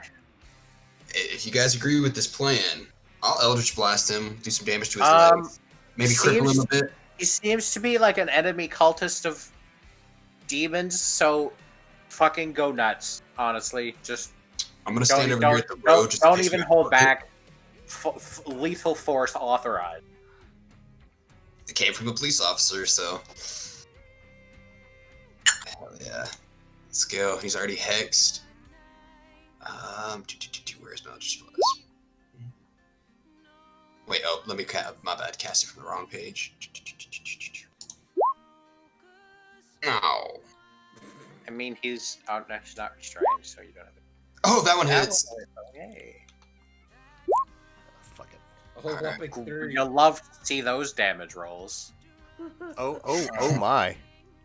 if you guys agree with this plan, I'll Eldritch Blast him, do some damage to his Um, legs, maybe cripple him seems- a bit. He seems to be like an enemy cultist of demons, so fucking go nuts. Honestly, just I'm gonna stand over here at the road. don't, just in don't case even we hold book it. back. Lethal force authorized. It came from a police officer, so. Hell yeah. Let's go. He's already hexed. Where's my Eldritch Blast? Wait, oh, let me my bad, cast it from the wrong page. No. I mean, he's actually not restrained, so you don't have to. Oh, that one hits. Yay. Fuck it. A whole whopping 3. You'll love to see those damage rolls. Oh my.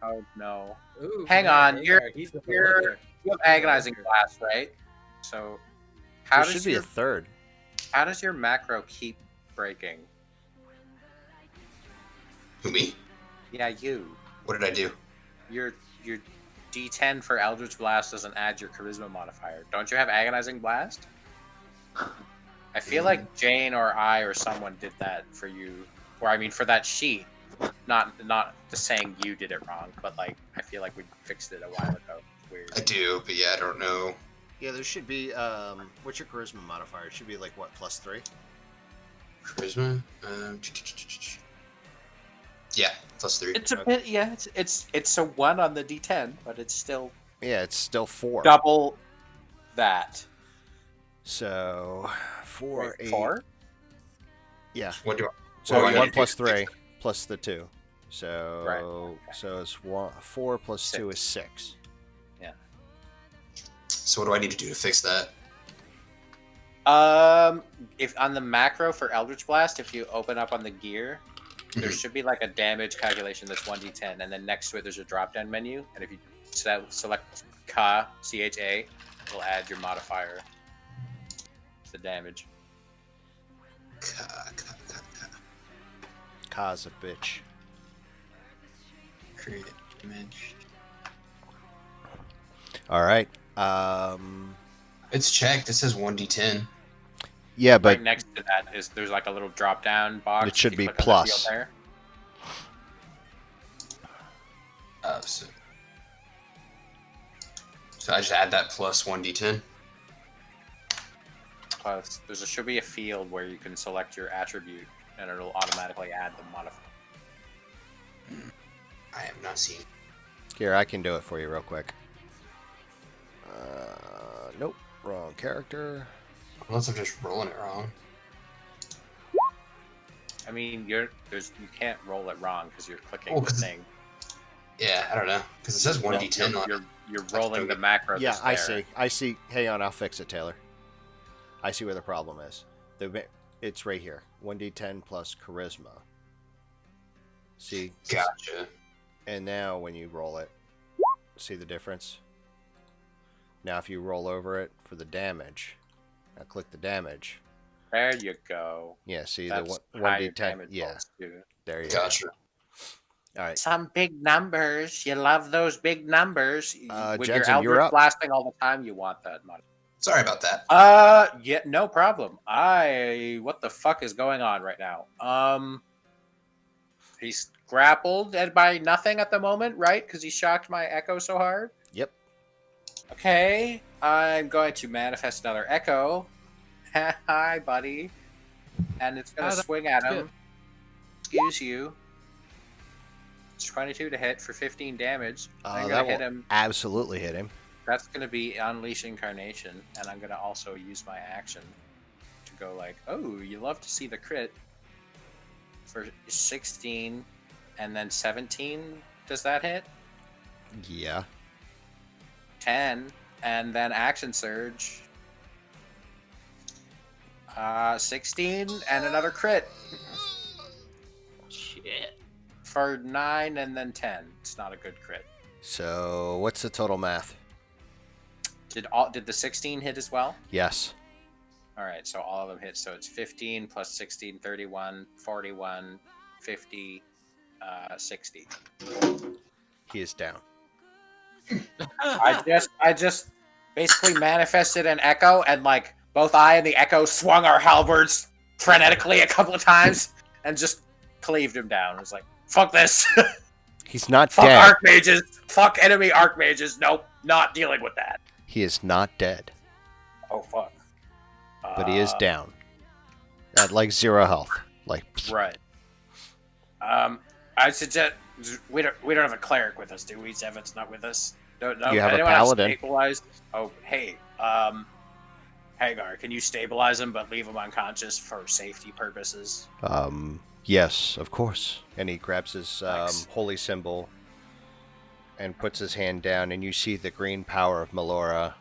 Oh no. Ooh, Hang man, on, Hagar, he's the you're- liquor. You have agonizing blast, right? So how There should does be your a third. how does your macro keep breaking? Who, me? Yeah, you. What did I do? Your D10 for Eldritch Blast doesn't add your charisma modifier. Don't you have agonizing blast? I feel like Jane or I or someone did that for you, or I mean for that sheet. Not the saying you did it wrong, but like I feel like we fixed it a while ago. It's weird. I do, but yeah, I don't know. Yeah, there should be. What's your charisma modifier? It should be like what, +3? Charisma. Yeah, +3. It's a bit, yeah. It's a 1 on the D10, but it's still Yeah, it's still 4. double that. So 4, Wait, 8. 4? Yeah. What do I? So what do I 1 need to do + to fix 3 plus the 2. So Right, okay. so it's 4 plus 2 is 6. So what do I need to do to fix that? If on the macro for Eldritch Blast, if you open up on the gear, there should be like a damage calculation that's 1d10, and then next to it there's a drop-down menu, and if you select Ka, C-H-A, it'll add your modifier to the damage. Ka. Ka's a bitch. Create image. All right. It's checked. It says 1d10. Yeah, but Right next to that is there's like a little drop-down box. It should If you be click on the plus. field there. So I just add that plus 1d10. Plus, should be a field where you can select your attribute, and it'll automatically add the modifier. I have not seen. here, I can do it for you real quick. Nope, wrong character. Unless I'm just rolling it wrong. I mean, you can't roll it wrong because you're clicking Oh, the 'cause thing. Yeah, I don't know. Because it says 1d10 on it. You're rolling the macro. Yeah, that's I there. see. I see. Hang on, I'll fix it, Taylor. I see where the problem is. It's right here. 1d10 plus charisma. See? Gotcha. And now when you roll it, see the difference? Now if you roll over it for the damage, now click the damage. There you go. Yeah, see That's the how your 1d10. damage Yeah, rolls, too. there you Gotcha. go. All right. Some big numbers. You love those big numbers. When Jensen, you're you're Eldritch up. blasting all the time, you want that money. Sorry about that. Yeah, no problem. What the fuck is going on right now? He's grappled and by nothing at the moment, right? Because he shocked my echo so hard. Yep. Okay, I'm going to manifest another echo. Hi, buddy. And it's gonna swing at him. Excuse you. It's 22 to hit for 15 damage. I'm That gonna hit will him. absolutely hit him. That's gonna be Unleash Incarnation, and I'm gonna also use my action to go like, oh, you love to see the crit for 16, and then 17. Does that hit? Yeah. 10, and then Action Surge. 16, and another crit Shit. for 9, and then 10. It's not a good crit. So what's the total math? Did the 16 hit as well? Yes. All right, so all of them hit. So it's 15 plus 16, 31, 41, 50, 60. He is down. I just basically manifested an echo, and like both I and the echo swung our halberds frenetically a couple of times and just cleaved him down. It was like, fuck this. He's not Fuck dead. archmages. Fuck enemy archmages. Nope, not dealing with that. He is not dead, Oh fuck. but he is down. At like 0 health. Like Right. I suggest we don't have a cleric with us, do we? Zevin's not with us. No, You have a anyone paladin. Stabilized? Oh, hey, Hagar, can you stabilize him but leave him unconscious for safety purposes? Yes, of course. And he grabs his Nice. holy symbol and puts his hand down, and you see the green power of Melora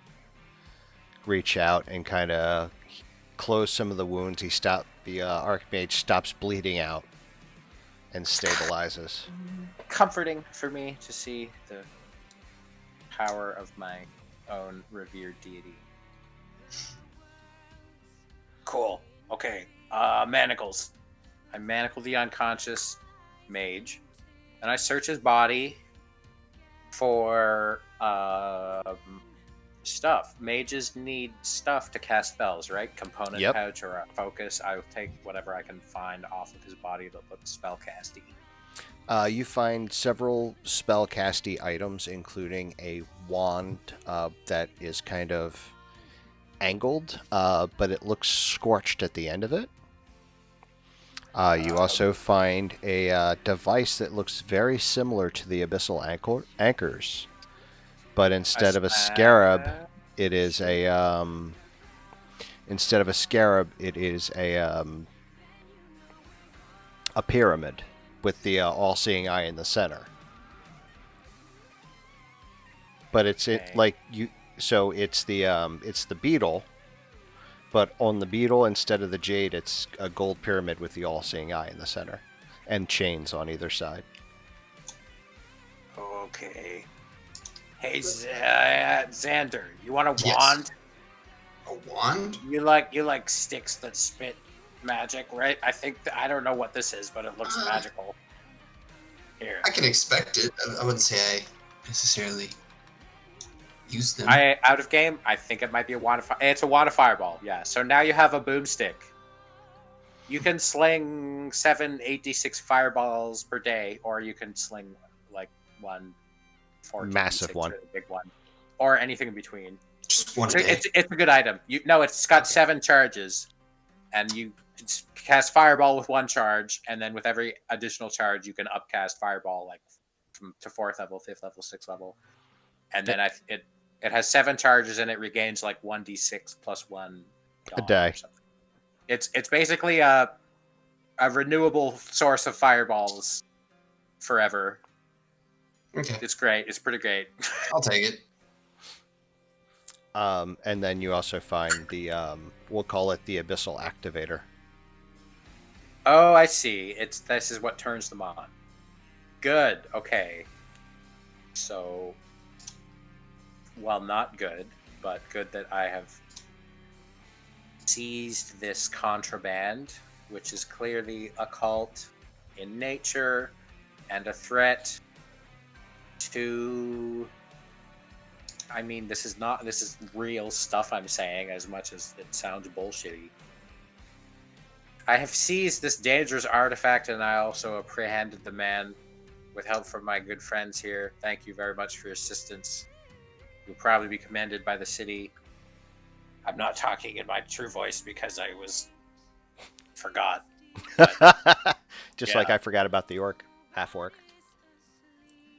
reach out and kind of close some of the wounds. The Archmage stops bleeding out and stabilizes. Comforting for me to see the power of my own revered deity. Cool. Okay. Manacles. I manacle the unconscious mage, and I search his body for stuff. Mages need stuff to cast spells, right? Component Yep. pouch or a focus. I'll take whatever I can find off of his body that looks spellcasty. You find several spellcasty items, including a wand that is kind of angled, but it looks scorched at the end of it. You also find a device that looks very similar to the abyssal anchors, but instead of a scarab, it is a instead of a scarab, it is a pyramid with the all-seeing eye in the center. But it's so it's the beetle, but on the beetle instead of the jade, it's a gold pyramid with the all-seeing eye in the center, and chains on either side. Okay. Hey, Xander, you want a wand? A wand? You like sticks that spit magic, right? I don't know what this is, but it looks magical. Here. I can expect it. I wouldn't say I necessarily use them. Out of game, I think it might be a wand of it's a wand of fireball, yeah. So now you have a boomstick. You can sling 786 fireballs per day, or you can sling like one 14, massive one, really big one, or anything in between. Just one a day. It's a good item. It's got 7 charges, and you cast fireball with 1 charge, and then with every additional charge, you can upcast fireball like to 4th level, 5th level, 6th level, and then it has 7 charges, and it regains like 1d6 plus 1 a day. It's basically a renewable source of fireballs forever. Okay. It's great. It's pretty great. I'll take it. And then you also find the we'll call it the abyssal activator. Oh, I see. This is what turns them on. Good. Okay. So, well, not good, but good that I have seized this contraband, which is clearly occult in nature and a threat to... I mean, this is real stuff I'm saying, as much as it sounds bullshitty. I have seized this dangerous artifact, and I also apprehended the man with help from my good friends here. Thank you very much for your assistance. You'll probably be commended by the city. I'm not talking in my true voice because I forgot. Just like I forgot about the orc, half orc.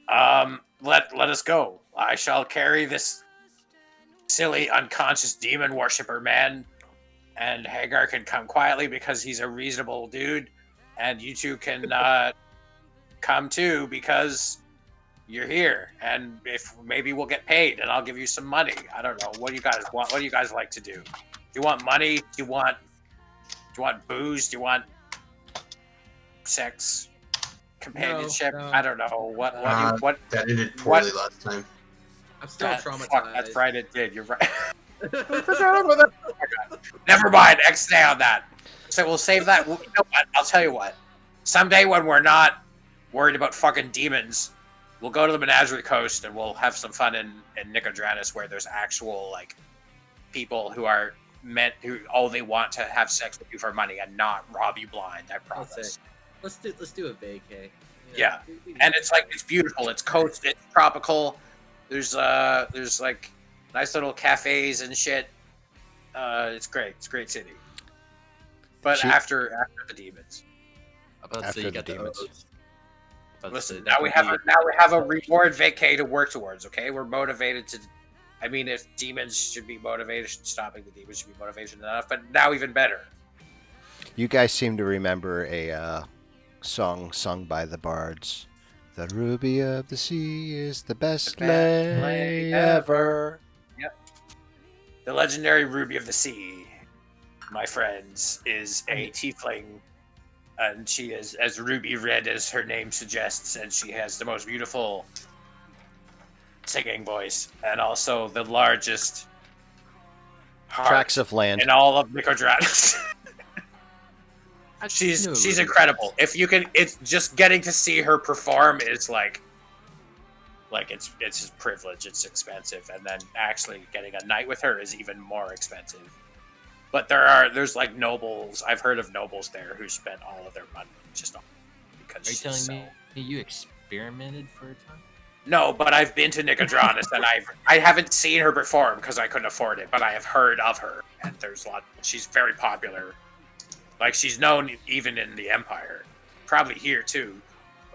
Let us go. I shall carry this silly, unconscious demon worshipper man, and Hagar can come quietly because he's a reasonable dude, and you two can come too because you're here, and if maybe we'll get paid, and I'll give you some money. I don't know. What do you guys want? What do you guys like to do? Do you want money? Do you want booze? Do you want sex? Companionship? No. I don't know. What that ended poorly last time. I'm still traumatized. Fuck, that's right, it did. You're right. Never mind. X-nay on that. So we'll save that. You know what? I'll tell you what. Someday when we're not worried about fucking demons, we'll go to the Menagerie Coast and we'll have some fun in Nicodranus, where there's actual like people who are who they want to have sex with you for money and not rob you blind. I promise. Let's do a vacay. Yeah. And it's beautiful. It's coast. It's tropical. There's like nice little cafes and shit. It's great. It's a great city. But after the demons. After the demons. Listen, now we have a reward vacay to work towards. Okay, we're motivated to. I mean, if demons should be motivation, stopping the demons should be motivation enough. But now even better. You guys seem to remember a song sung by the bards. The ruby of the sea is the best lay ever. Yep. The legendary ruby of the sea, my friends, is a tiefling, and she is as ruby red as her name suggests, and she has the most beautiful singing voice, and also the largest tracts of land in all of Nicodranus. She's incredible. It's just getting to see her perform is like it's a privilege. It's expensive, and then actually getting a night with her is even more expensive. But there's like nobles. I've heard of nobles there who spent all of their money just on because. Are you telling me you experimented for a time? No, but I've been to Nicodranus, and I haven't seen her perform because I couldn't afford it, but I have heard of her, and there's a lot. She's very popular. Like, she's known even in the Empire, probably here too,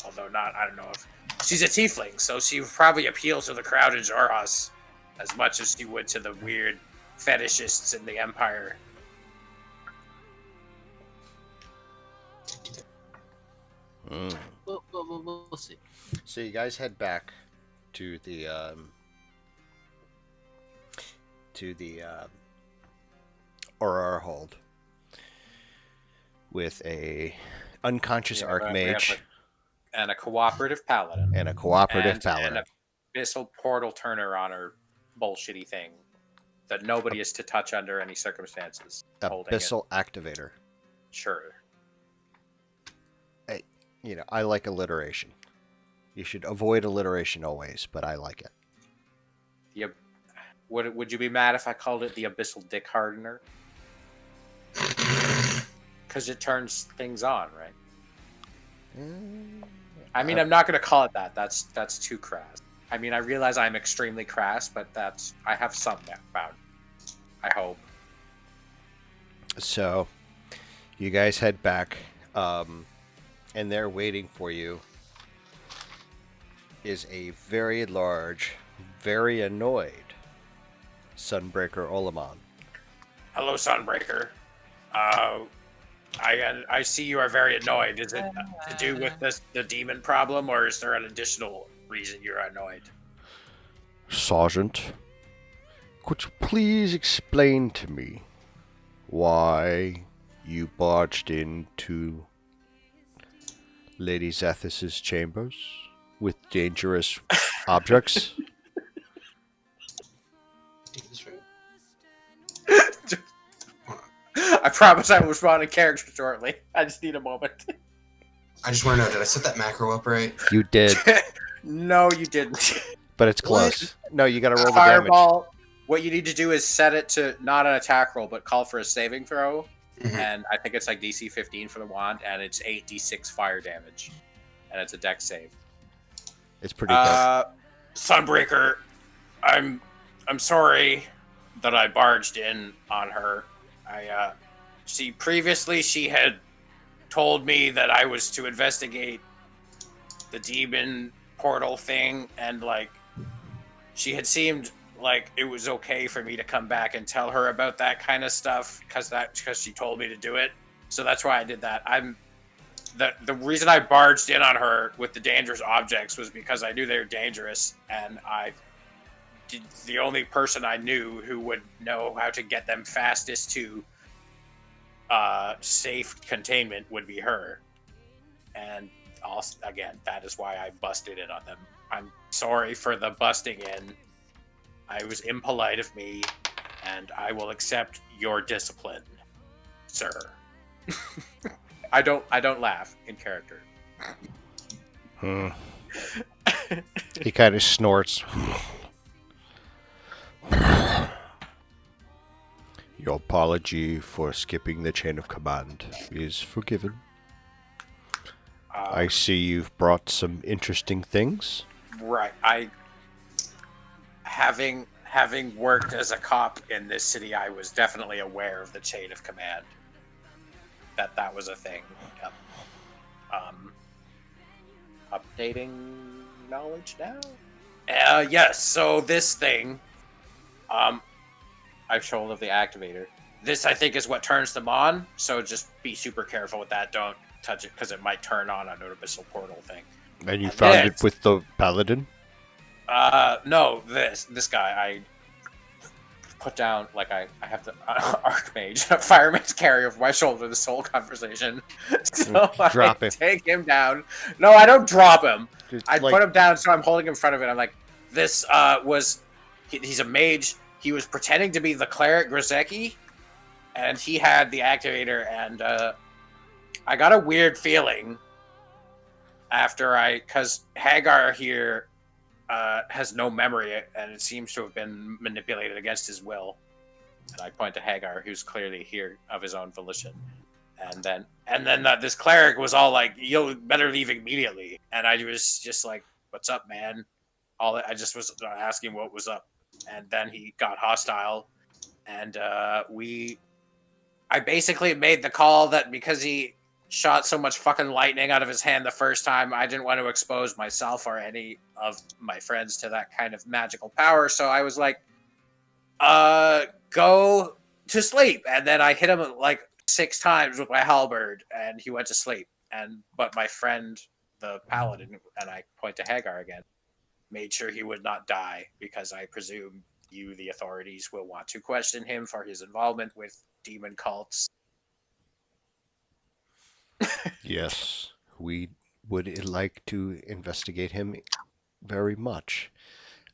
although not. I don't know if she's a tiefling, so she would probably appeal to the crowd in Jorhas as much as she would to the weird fetishists in the Empire. We'll see. So you guys head back to the Aurora hold with a unconscious archmage And a cooperative paladin. and a cooperative And paladin. an abyssal portal turner on her bullshitty thing that nobody is to touch under any circumstances. Holding it. Abyssal activator. Sure. I like alliteration. You should avoid alliteration always, but I like it. Would you be mad if I called it the abyssal dick hardener? Because it turns things on, right? I mean, I'm not going to call it that. That's too crass. I mean, I realize I'm extremely crass, but I have some boundaries. I hope. So, you guys head back, and there waiting for you is a very large, very annoyed Sunbreaker Olamon. Hello, Sunbreaker. I see you are very annoyed. Is it to do with the demon problem, or is there an additional reason you're annoyed? Sergeant, could you please explain to me why you barged into Lady Zethis' chambers with dangerous objects? I promise I will respond in character shortly. I just need a moment. I just want to know, did I set that macro up right? You did, No, you didn't. but it's close. No, you gotta roll the Fireball. What you need to do is set it to not an attack roll, but call for a saving throw. Mhm. And I think it's like DC 15 for the wand, and it's 8d6 fire damage. And it's a dex save. damage. It's pretty good. Sunbreaker, I'm sorry that I barged in on her. She had told me that I was to investigate the demon portal thing, and like she had seemed like it was okay for me to come back and tell her about that kind of stuff because she told me to do it. So that's why I did that. The reason I barged in on her with the dangerous objects was because I knew they were dangerous, and the only person I knew who would know how to get them fastest to safe containment would be her. And also, again, that is why I busted in on them. I'm sorry for the busting in. I was impolite of me, and I will accept your discipline, sir. I don't laugh in character. He kind of snorts. Your apology for skipping the chain of command is forgiven. I see you've brought some interesting things. Right. Having worked as a cop in this city, I was definitely aware of the chain of command. That was a thing. Yep. Updating knowledge now? Yes, so this thing, I've shown of the activator. This, I think, is what turns them on, so just be super careful with that. Don't touch it, because it might turn on an abyssal portal thing. And you found it with the paladin? No, this guy, I put down, like, I have the archmage, a fireman's carry over my shoulder this whole conversation. So Drop I him. take him down. No, I don't drop him. Just, I put him down, so I'm holding him in front of it. I'm like, this he's a mage. He was pretending to be the cleric Griseki, and he had the activator, and I got a weird feeling because Hagar here has no memory, and it seems to have been manipulated against his will. And I point to Hagar, who's clearly here of his own volition. And then this cleric was all like, "You better leave immediately." And I was just like, "What's up, man?" I just was asking what was up, and then he got hostile, and I basically made the call that because he shot so much fucking lightning out of his hand the first time, I didn't want to expose myself or any of my friends to that kind of magical power. So I was like, go to sleep. And then I hit him like 6 times with my halberd, and he went to sleep. But my friend, the paladin, and I point to Hagar again, made sure he would not die, because I presume you, the authorities, will want to question him for his involvement with demon cults. Yes, we would like to investigate him very much.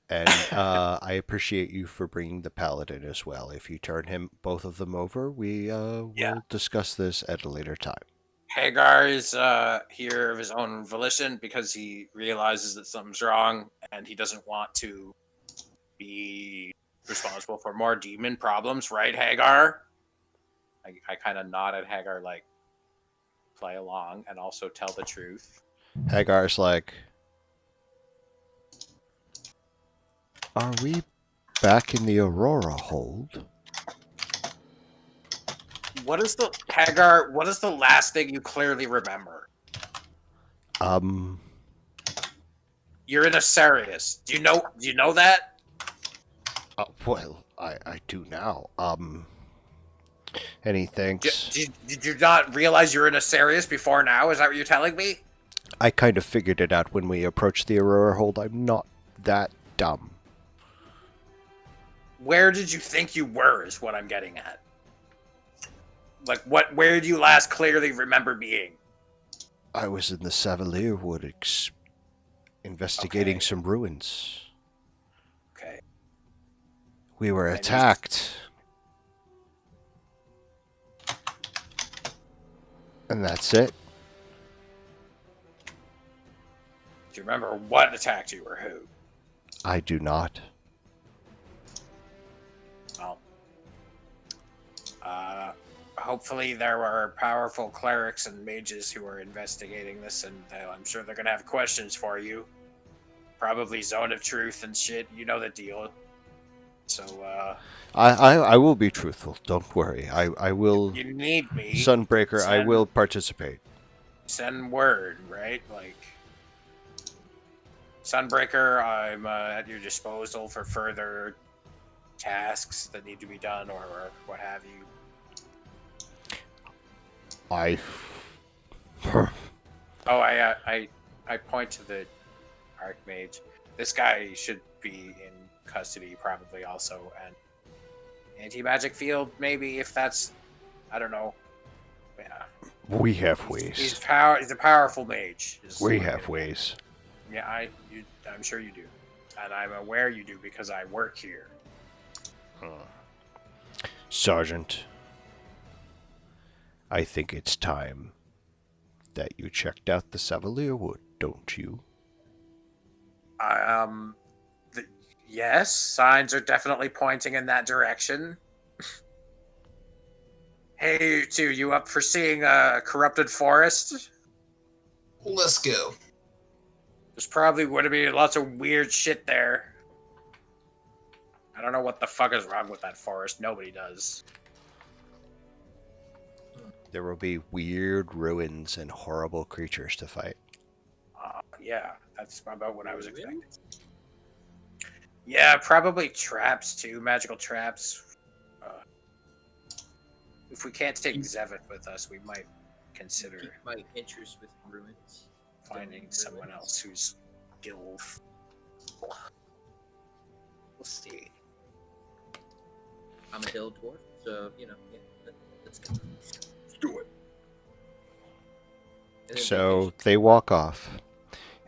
And I appreciate you for bringing the paladin as well. If you turn both of them over, we will discuss this at a later time. Hagar is here of his own volition because he realizes that something's wrong, and he doesn't want to be responsible for more demon problems, right, Hagar? I kind of nod at Hagar, like, play along and also tell the truth. Hagar's like, are we back in the Aurora hold? What is the last thing you clearly remember? You're in a Sirius. Do you know that? Well, I do now. And he thinks, Did you not realize you're in a Sirius before now? Is that what you're telling me? I kind of figured it out when we approached the Aurora hold. I'm not that dumb. Where did you think you were is what I'm getting at. Like, where do you last clearly remember being? I was in the Savalier Wood investigating Okay. some ruins. Okay. We were And attacked. And that's it. Do you remember what attacked you or who? I do not. Well, hopefully there are powerful clerics and mages who are investigating this, and I'm sure they're gonna have questions for you. Probably Zone of Truth and shit. You know the deal. So, I will be truthful. Don't worry. I will. you need me. Sunbreaker, I will participate. Send word, right? Like, Sunbreaker, I'm at your disposal for further tasks that need to be done or what have you. Oh, I point to the Archmage. This guy should be in custody, probably also, and anti-magic field, maybe, if that's, I don't know. Yeah. We have ways. He's a powerful mage. We have ways. Yeah, I'm sure you do, and I'm aware you do because I work here. Sergeant, I think it's time that you checked out the Savalier Wood, don't you? Yes, signs are definitely pointing in that direction. Hey, you two, you up for seeing a corrupted forest? Let's go. There's probably going to be lots of weird shit there. I don't know what the fuck is wrong with that forest. Nobody does. There will be weird ruins and horrible creatures to fight. Yeah, that's about what I was expecting. Yeah, probably traps too, magical traps. If we can't take Zevith with us, we might consider Pique my interest with ruins. finding someone else who's skilled. We'll see. I'm a hill dwarf, so yeah, let's go. Let's do it. And then So they walk off,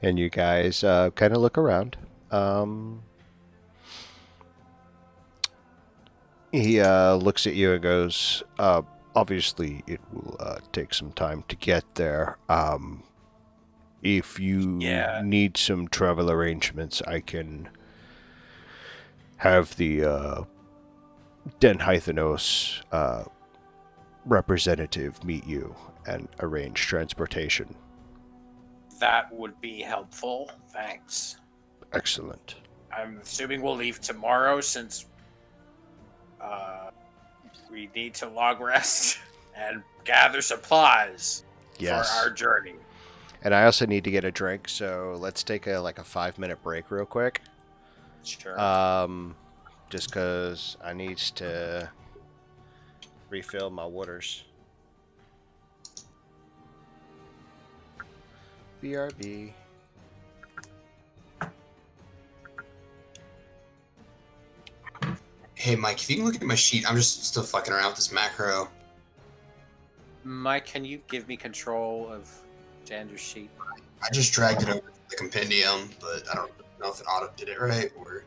and you guys kind of look around. He looks at you and goes, obviously it will take some time to get there. If you need some travel arrangements, I can have the Den Hythenos representative meet you and arrange transportation. That would be helpful. Thanks. Excellent. I'm assuming we'll leave tomorrow since we need to log rest and gather supplies Yes. for our journey. And I also need to get a drink, so let's take a 5-minute break real quick. Sure. Just because I need to refill my waters. BRB. Hey, Mike, if you can look at my sheet, I'm just still fucking around with this macro. Mike, can you give me control of Jander's sheet? I just dragged it over to the compendium, but I don't know if an auto did it right or.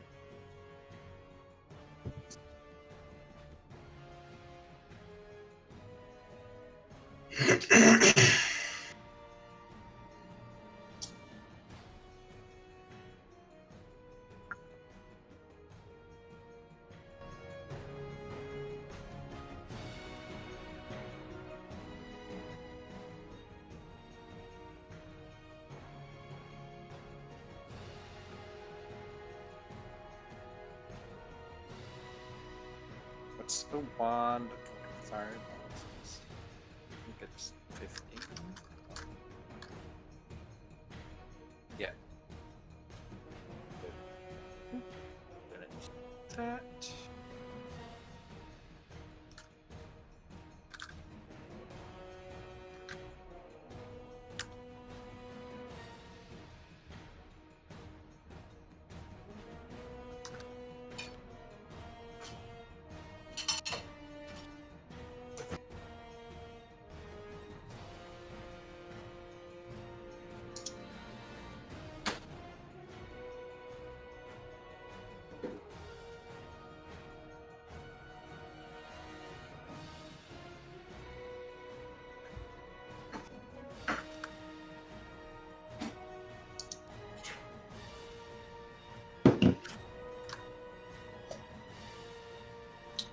What's the wand of fireballs? I think it's 15. Yeah. That.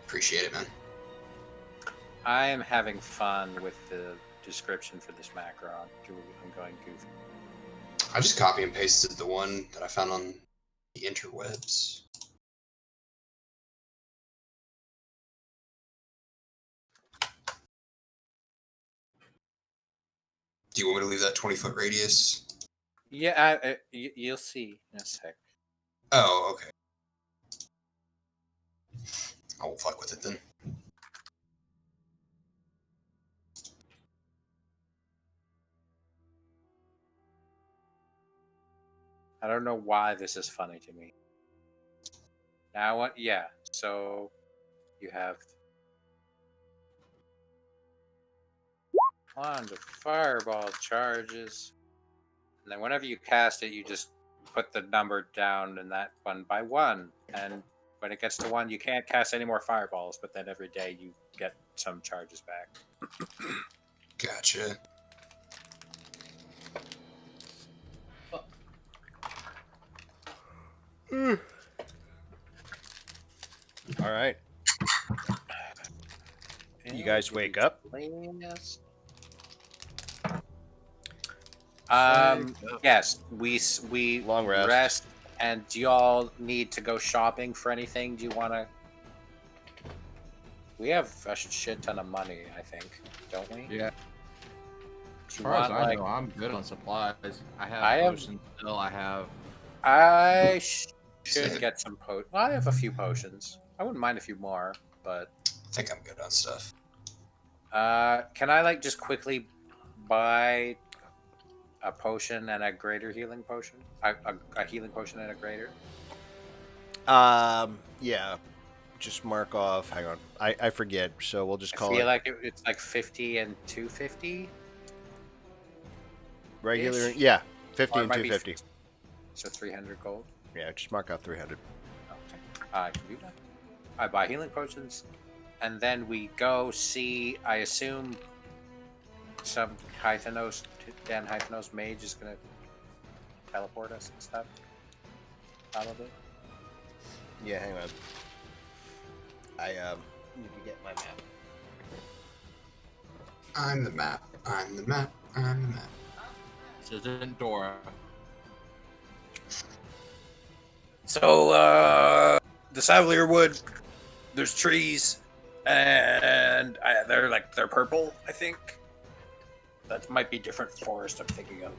Appreciate it, man. I am having fun with the description for this macro. I'm going goofy. I just copy and pasted the one that I found on the interwebs. Do you want me to leave that 20-foot radius? Yeah, you'll see in a sec. Oh, okay. I won't fuck with it then. I don't know why this is funny to me. Now what? Yeah. So you have wand of fireball charges, and then whenever you cast it, you just put the number down in that one by one. And when it gets to 1, you can't cast any more fireballs. But then every day you get some charges back. Gotcha. All right. You guys wake up? Yes, we Long rest. And do y'all need to go shopping for anything? Do you want to? We have a shit ton of money, I think, don't we? Yeah. Do As you far as want I know, I'm good on supplies. I have I have- potions still. I have. I should get some Well, I have a few potions. I wouldn't mind a few more, but I think I'm good on stuff. can I just quickly buy a potion and a greater healing potion? A healing potion and a greater? Yeah. Just mark off. Hang on. I forget, so we'll just I call feel it like it's 50 and 250. regular. ish. Yeah, 50 Or it and might be 250. So 300 gold. Yeah, just mark out 300. Okay. I can do that. I buy healing potions, and then we go see. I assume some Dan Hythenos mage is gonna teleport us and stuff. Probably. Yeah, hang on. I need to get my map. I'm the map. I'm the map. I'm the map. This isn't Dora. So, the Savalier Wood, there's trees, and they're purple, I think. That might be different forest I'm thinking of.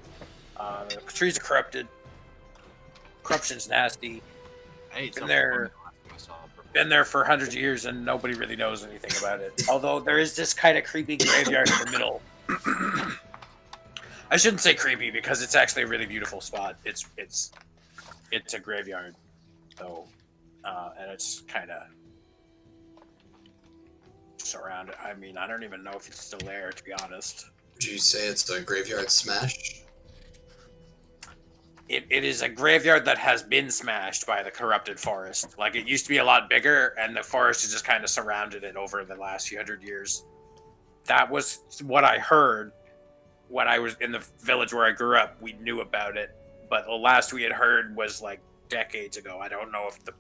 The trees are corrupted. Corruption's nasty. Hey, it's Been not there. funny the last time I saw a purple- Been there for hundreds of years, and nobody really knows anything about it. Although there is this kind of creepy graveyard in the middle. I shouldn't say creepy because it's actually a really beautiful spot. It's a graveyard, though, and it's kind of surrounded. I mean, I don't even know if it's still there, to be honest. Would you say it's a graveyard smash? It is a graveyard that has been smashed by the corrupted forest. Like, it used to be a lot bigger, and the forest has just kind of surrounded it over the last few hundred years. That was what I heard when I was in the village where I grew up. We knew about it, but the last we had heard was like decades ago. I don't know if the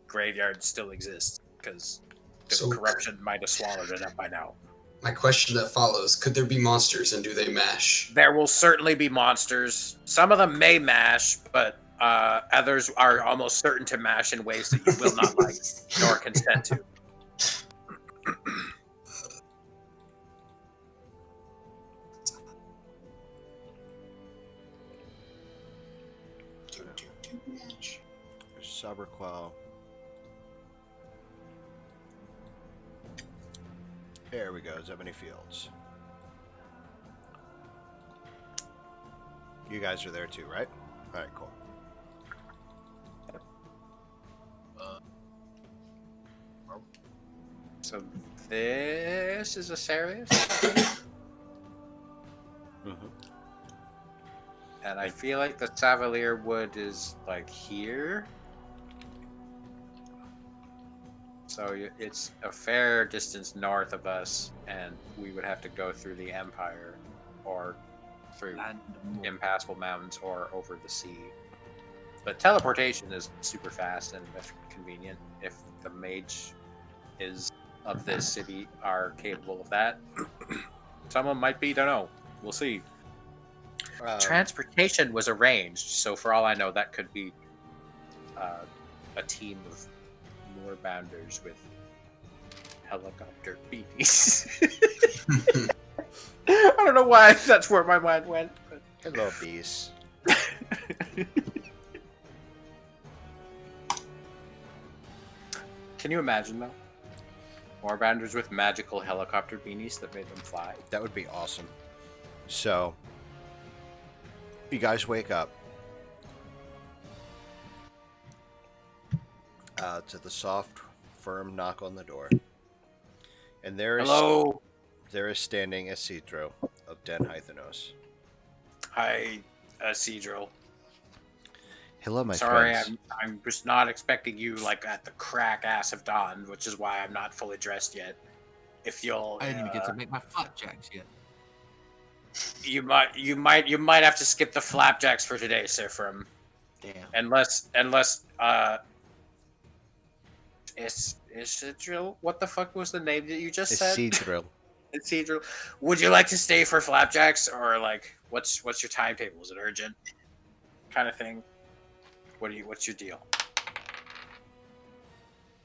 graveyard still exists, because the So- corruption might have swallowed it up by now. My question that follows, could there be monsters and do they mash? There will certainly be monsters. Some of them may mash, but others are almost certain to mash in ways that you will not like nor consent to. Saberquell. There we go, Zebony Fields. You guys are there too, right? Alright, cool. So this is a serious, and I feel like the Savalier Wood is like here. So it's a fair distance north of us, and we would have to go through the Empire, or through impassable mountains, or over the sea. But teleportation is super fast and convenient. If the mage of this city are capable of that, someone might be. Don't know. We'll see. Transportation was arranged, so for all I know, that could be a team of moorbounders with helicopter beanies. I don't know why that's where my mind went. But... Hello, bees. Can you imagine, though? Moorbounders with magical helicopter beanies that made them fly. That would be awesome. So, you guys wake up to the soft, firm knock on the door. And there is standing Isidro of Den Hythenos. Hi, Cedral. Hello, my Sorry, friends. I'm just not expecting you like at the crack ass of dawn, which is why I'm not fully dressed yet. If you'll, I didn't even get to make my flapjacks yet. you might have to skip the flapjacks for today, Sifrim. Damn. Unless Isidro. What the fuck was the name that you just said? Isidro. Isidro. Would you like to stay for flapjacks, or like what's your timetable? Is it urgent? Kind of thing. What's your deal?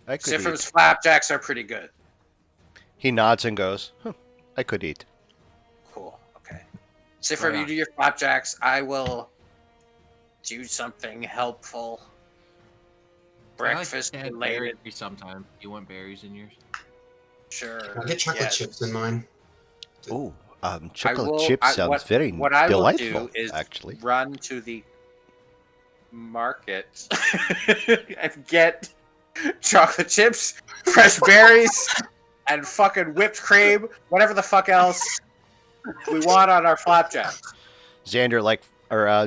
I could Sifrim's eat. flapjacks are pretty good. He nods and goes, I could eat. Cool. Okay. Sifrim, you do your flapjacks. I will do something helpful. Breakfast I like related. berries sometime. You want berries in yours? Sure. I get chocolate chips in mine. Oh, chocolate chip sounds very what I will delightful, do is actually. run to the market and get chocolate chips, fresh berries, and fucking whipped cream, whatever the fuck else we want on our flapjacks. Xander,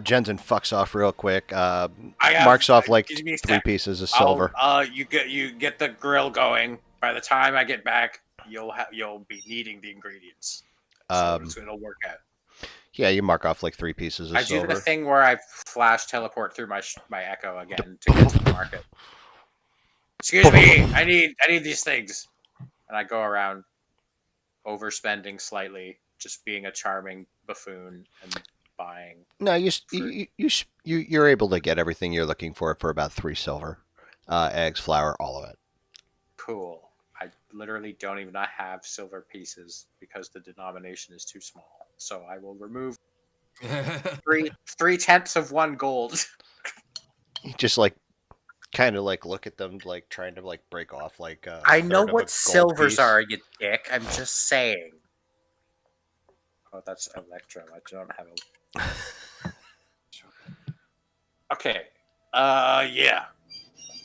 Jensen fucks off real quick. Marks off like give me a 3 sec. pieces of silver. You get the grill going. By the time I get back, you'll be needing the ingredients. So it'll work out. Yeah, you mark off like 3 pieces of I silver. do the thing where I flash teleport through my echo again to get to the market. Excuse me, I need these things, and I go around overspending slightly, just being a charming buffoon and buying. No, fruit. you're able to get everything you're looking for about 3 silver. Eggs, flour, all of it. Cool. I literally don't even have silver pieces because the denomination is too small. So I will remove three tenths of 1 gold. You just like kind of like look at them like trying to like break off like a I know third of a what gold silvers piece. are, you dick. I'm just saying. Oh, that's Electro. I don't have a. Okay. Yeah.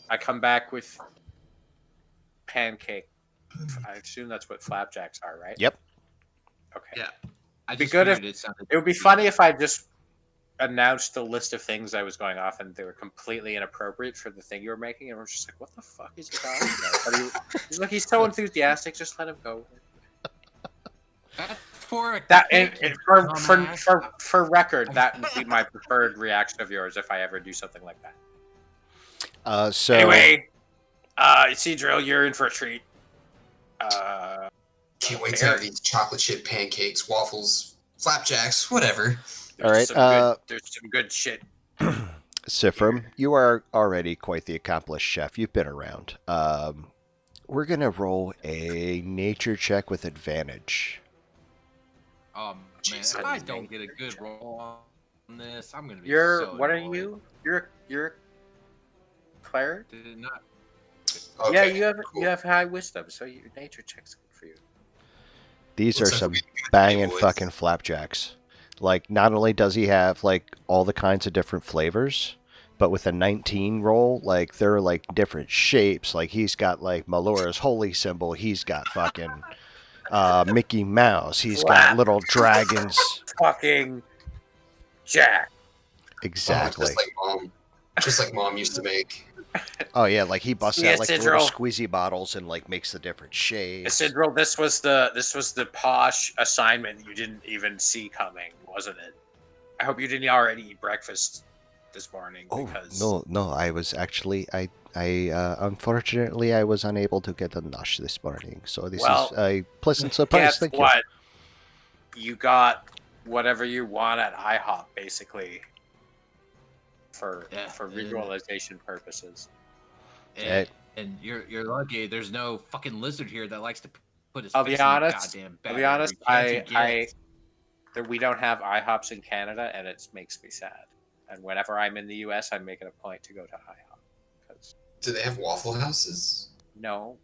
I come back with pancake. I assume that's what flapjacks are, right? Yep. Okay. Yeah. I It'd be just good if figured it sounded. it would be funny if I just announced the list of things I was going off and they were completely inappropriate for the thing you were making, and we're just like, "What the fuck is he talking about?" He's like, "He's so enthusiastic. Just let him go." For a That cake, and you for dumbass. record, that would be my preferred reaction of yours if I ever do something like that. So Anyway, Cedrill, you're in for a treat. Can't wait to have these chocolate chip pancakes, waffles, flapjacks, whatever. all right. There's some good shit. Sifrim, you are already quite the accomplished chef. You've been around. We're gonna roll a nature check with advantage. Man, Jeez, if I don't get a good roll on this, I'm gonna be You're so what are annoyed. you? You're cleric? Did it not? Okay, Yeah, cool. you have high wisdom, so your nature check's good for you. These Looks are like some we got good banging boys. fucking flapjacks. Like, not only does he have like all the kinds of different flavors, but with a 19 roll, like they're like different shapes. Like he's got like Melora's holy symbol. He's got fucking Mickey Mouse. He's got Flap. little dragons. Fucking Jack. Exactly. Just like mom used to make. Oh yeah, like he busts Yeah, out like the little Sidril. squeezy bottles and like makes the different shapes. Sidril, this was the posh assignment you didn't even see coming, wasn't it? I hope you didn't already eat breakfast this morning. Oh because no! I was actually I unfortunately I was unable to get a nosh this morning, so this Well, is a pleasant surprise. Guess Thank you. what? You got whatever you want at IHOP, basically, for visualization purposes. And you're lucky. There's no fucking lizard here that likes to put his I'll face be honest. in the goddamn I'll bag. be honest. every chance he gets. We don't have IHOPs in Canada, and it makes me sad. And whenever I'm in the US, I make it a point to go to IHOP. Because Do they have Waffle Houses? no,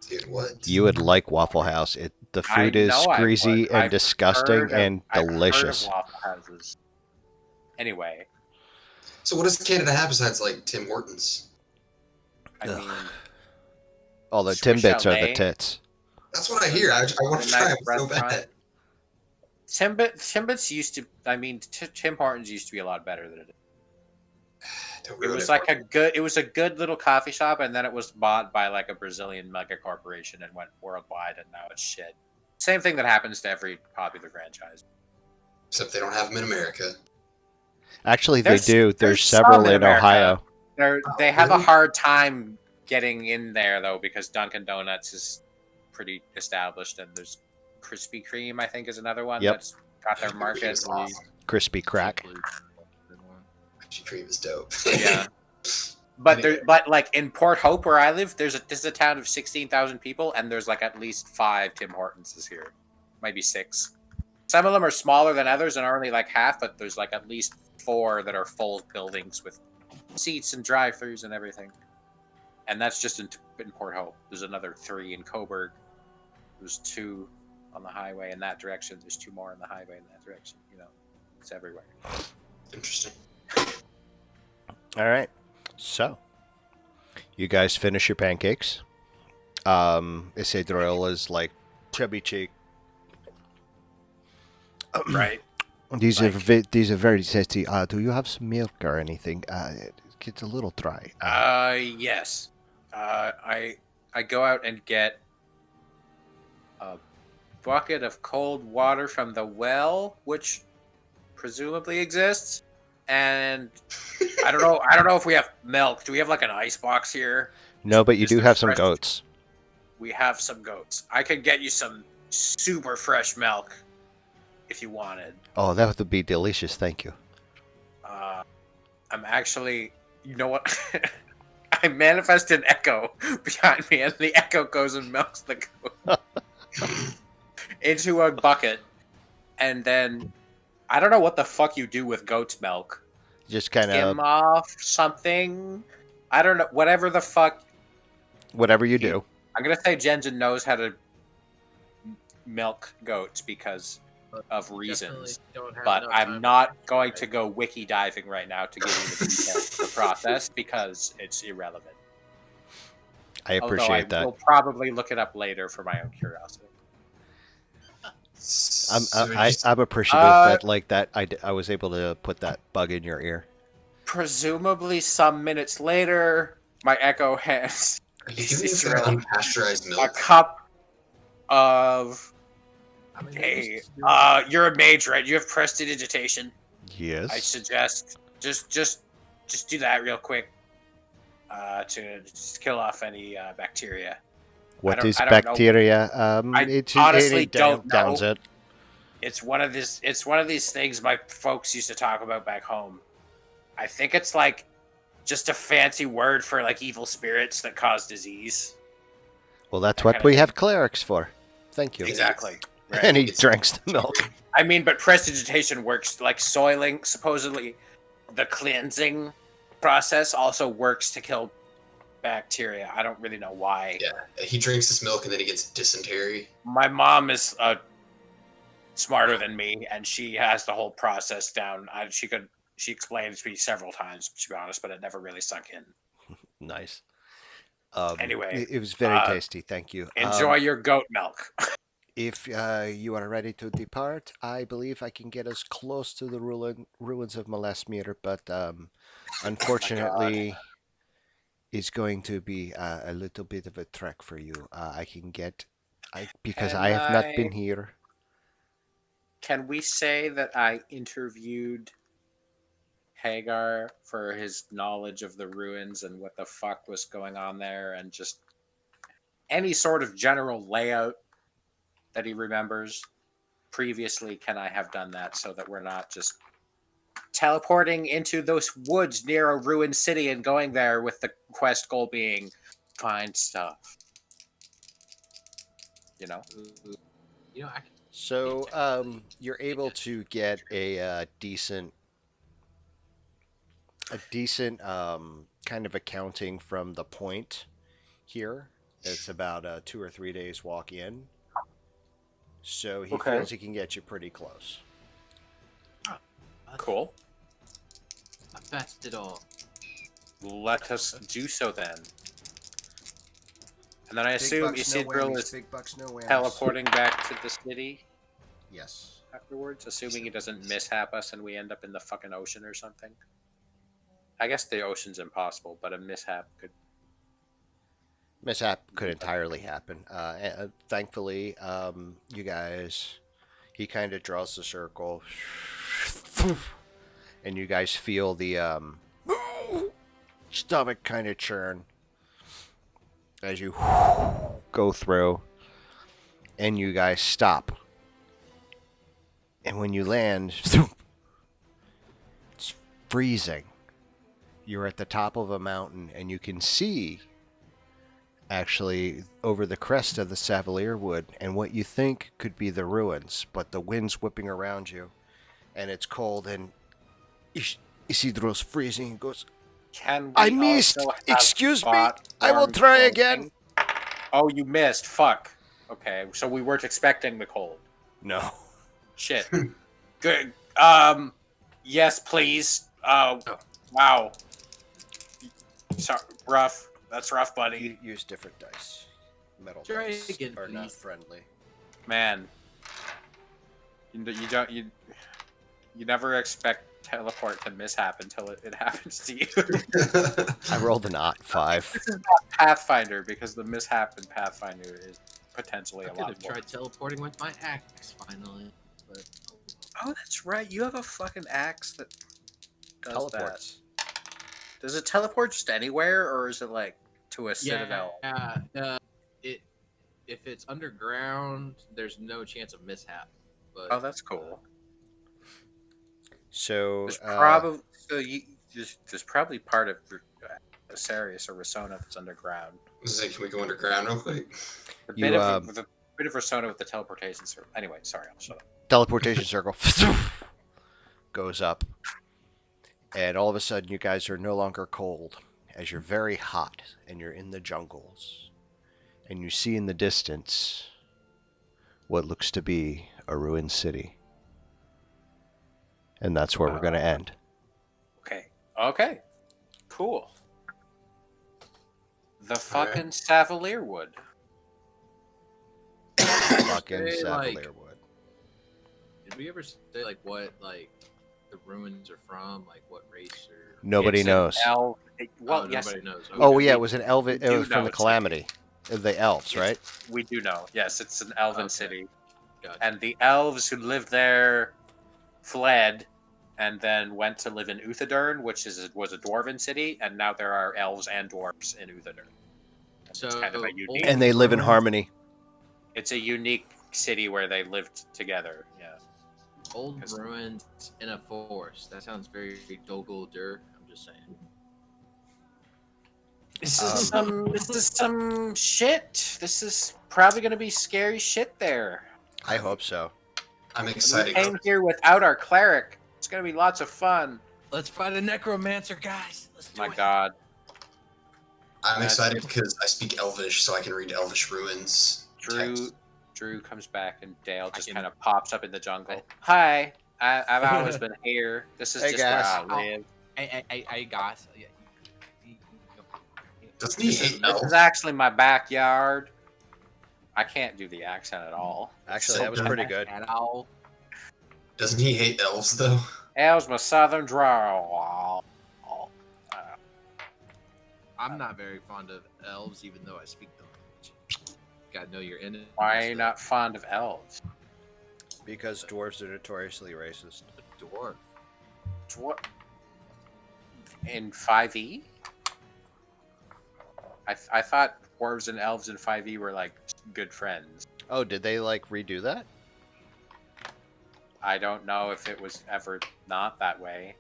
Dude, what? You would like Waffle House. The food is I greasy would. and I've disgusting heard of- and I've heard of delicious. Waffle Houses. Anyway, So what does Canada have besides like Tim Hortons? I Ugh. mean, All the Swiss Timbits are the Chalet. tits. That's what I hear. I want A to try nice it so restaurant. bad. Timbits used to. I mean, Tim Hortons used to be a lot better than it is. Don't It ruin was it like for me. it was a good little coffee shop, and then it was bought by like a Brazilian mega corporation and went worldwide, and now it's shit. Same thing that happens to every popular franchise. Except they don't have them in America. Actually, they There's- do. There's there's several some in in America. Ohio. They have a really? hard time getting in there though because Dunkin' Donuts is pretty established, and there's Krispy Kreme, I think, is another one Yep. that's got their Krispy Kreme market. is awesome. Crispy crack. Krispy Kreme is dope. Yeah. But like in Port Hope where I live, this is a town of 16,000 people, and there's like at least 5 Tim Hortons here, maybe 6. Some of them are smaller than others and are only like half, but there's like at least 4 that are full buildings with seats and drive-throughs and everything. And that's just in Port Hope. There's another 3 in Coburg. There's 2 on the highway in that direction. There's 2 more on the highway in that direction. You know, it's everywhere. Interesting. All right. So, you guys finish your pancakes. Isidro is like chubby cheek. Right. These are very tasty. Do you have some milk or anything? It's a little dry. Yes. I go out and get a bucket of cold water from the well, which presumably exists, and I don't know if we have milk. Do we have like an ice box here? No, but you Is do there have some fresh- goats. We have some goats. I could get you some super fresh milk if you wanted. Oh, that would be delicious. Thank you. I'm actually, you know what? I manifest an echo behind me, and the echo goes and milks the goat into a bucket, and then I don't know what the fuck you do with goat's milk. Just kind Skim of off something. I don't know. Whatever the fuck. whatever you do. I'm gonna say Jensen knows how to milk goats because of reasons, but I'm not going to go wiki diving right now to give you the details of the process because it's irrelevant. I Although appreciate I that. will probably look it up later for my own curiosity. I'm appreciative that I was able to put that bug in your ear. Presumably, some minutes later, my echo has Are you giving me that unpasteurized a milk? cup of. I mean, Hey, you're a mage, right? You have prestidigitation. Yes. I suggest just do that real quick to just kill off any bacteria. What is I don't bacteria? I honestly don't downs know. it. It's one of these things my folks used to talk about back home. I think it's like just a fancy word for like evil spirits that cause disease. Well, that's That what kinda we thing. have clerics for. Thank you. Exactly. Right. And he It's- drinks the milk. I mean, but prestidigitation works like soiling. Supposedly, the cleansing process also works to kill bacteria. I don't really know why. Yeah, he drinks this milk and then he gets dysentery. My mom is smarter than me, and she has the whole process down. She explained it to me several times, to be honest, but it never really sunk in. Nice. Anyway, it was very tasty. Thank you. Enjoy your goat milk. If you are ready to depart, I believe I can get us close to the ruins of Malesmere, but unfortunately, it's going to be a little bit of a trek for you. Because Can I have not I- been here. Can we say that I interviewed Hagar for his knowledge of the ruins and what the fuck was going on there, and just any sort of general layout that he remembers previously? Can I have done that so that we're not just teleporting into those woods near a ruined city and going there with the quest goal being find stuff? You know? You know, I can So you're able to get a decent kind of accounting from the point here. It's about 2 or 3 days walk in. So he feels he can get you pretty close. Cool. That's it all. Let us do so then. And then I assume Isidro is big bucks, no whammies. teleporting back to the city Yes. afterwards, assuming he doesn't mishap us and we end up in the fucking ocean or something. I guess the ocean's impossible, but a mishap could. Mishap could entirely happen. Thankfully, you guys, he kind of draws the circle, and you guys feel the stomach kind of churn as you go through, and you guys stop. And when you land, it's freezing. You're at the top of a mountain, and you can see actually over the crest of the Savalier Wood and what you think could be the ruins, but the wind's whipping around you, and it's cold, and Isidro's freezing and goes, Can we I missed! also have Excuse me! spot I will warm try clothing? again! Oh, you missed. Fuck. Okay, so we weren't expecting the cold. No. Shit. Good. Yes, please. Oh, wow. Sorry, rough. That's rough, buddy. You use different dice. Metal Try dice again, are not please. friendly. Man. You never expect teleport to mishap until it happens to you. I rolled an 5. This is not Pathfinder, because the mishap in Pathfinder is potentially I a could lot have more. tried teleporting with my axe finally, but Oh, that's right. You have a fucking axe that does Teleports. that. Does it teleport just anywhere, or is it like to a citadel? Yeah. If it's underground, there's no chance of mishap. But Oh, that's cool. So, There's probably there's probably part of Asarius or Rasona that's underground. Can we go underground real quick? The You, bit of the bit of Rasona with the teleportation. Anyway, sorry, I'll shut up. teleportation circle goes up, and all of a sudden, you guys are no longer cold, as you're very hot, and you're in the jungles, and you see in the distance what looks to be a ruined city. And that's where we're going to end. Okay. Cool. The fucking Savalier Wood. Fucking Say, like- Savalier Wood. did we ever say like what like the ruins are from? Like what race or? Nobody It's an knows. Well, Oh, yes, nobody knows. Okay. Oh, yeah, it was an elven. we It do was know from the it's Calamity. The elves, right? we do know. Yes, it's an elven Okay. city. Gotcha. And the elves who lived there fled and then went to live in Uthadurn, which was a dwarven city, and now there are elves and dwarves in Uthadurn. So It's kind of a unique. And they live in ruins- harmony. It's a unique city where they lived together. Yeah. Old Because- ruins in a forest. That sounds very Dogol Dur. I'm just saying. This is some shit. This is probably gonna be scary shit there. I hope so. I'm And we excited. came here without our cleric. It's gonna be lots of fun. Let's find a necromancer, guys. Let's do My it. God. I'm excited because I speak Elvish, so I can read Elvish ruins. text. Drew comes back and Dale just can- kind of pops up in the jungle. Hi, I've always been here. This is Hey, just guys. where I live. Hey, guys. Yeah, Doesn't he hate This elves? is actually my backyard. I can't do the accent at all. Actually, So that was good. pretty good. At all. Doesn't he hate elves though? How's my southern drawl? I'm not very fond of elves, even though I speak them. Gotta know your enemy. Why are you not fond of elves? Because dwarves are notoriously racist. Dwarf. What? In 5e? I thought dwarves and elves in 5e were like good friends. Oh, did they like redo that? I don't know if it was ever not that way.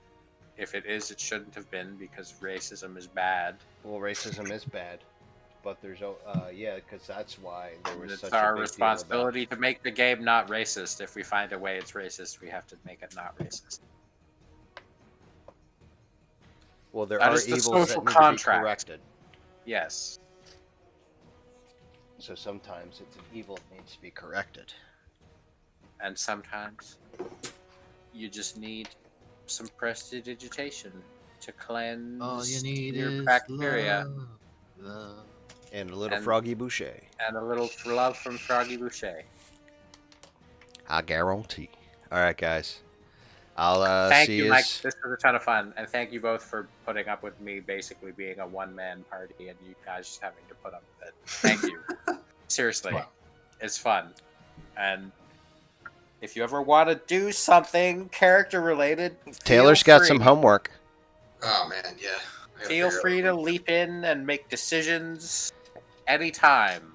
If it is, it shouldn't have been because racism is bad. Well, racism is bad, but there's yeah, because that's why there was It's such our a big responsibility to make the game not racist. If we find a way it's racist, we have to make it not racist. Well, there That are is the evils that social need contract. to be corrected. Yes. So sometimes it's an evil that needs to be corrected. And sometimes you just need some prestidigitation to cleanse All you need your is bacteria love. And a little And- Froggy Boucher. and a little love from Froggy Boucher. I guarantee. All right, guys. I'll Thank see you, you. Mike. This was a ton of fun, and thank you both for putting up with me basically being a one-man party and you guys just having to put up with it. Thank you. Seriously, it's fun. And if you ever want to do something character-related, Taylor's got some homework. Oh man, yeah. I gotta Feel figure free out- to leap in and make decisions anytime.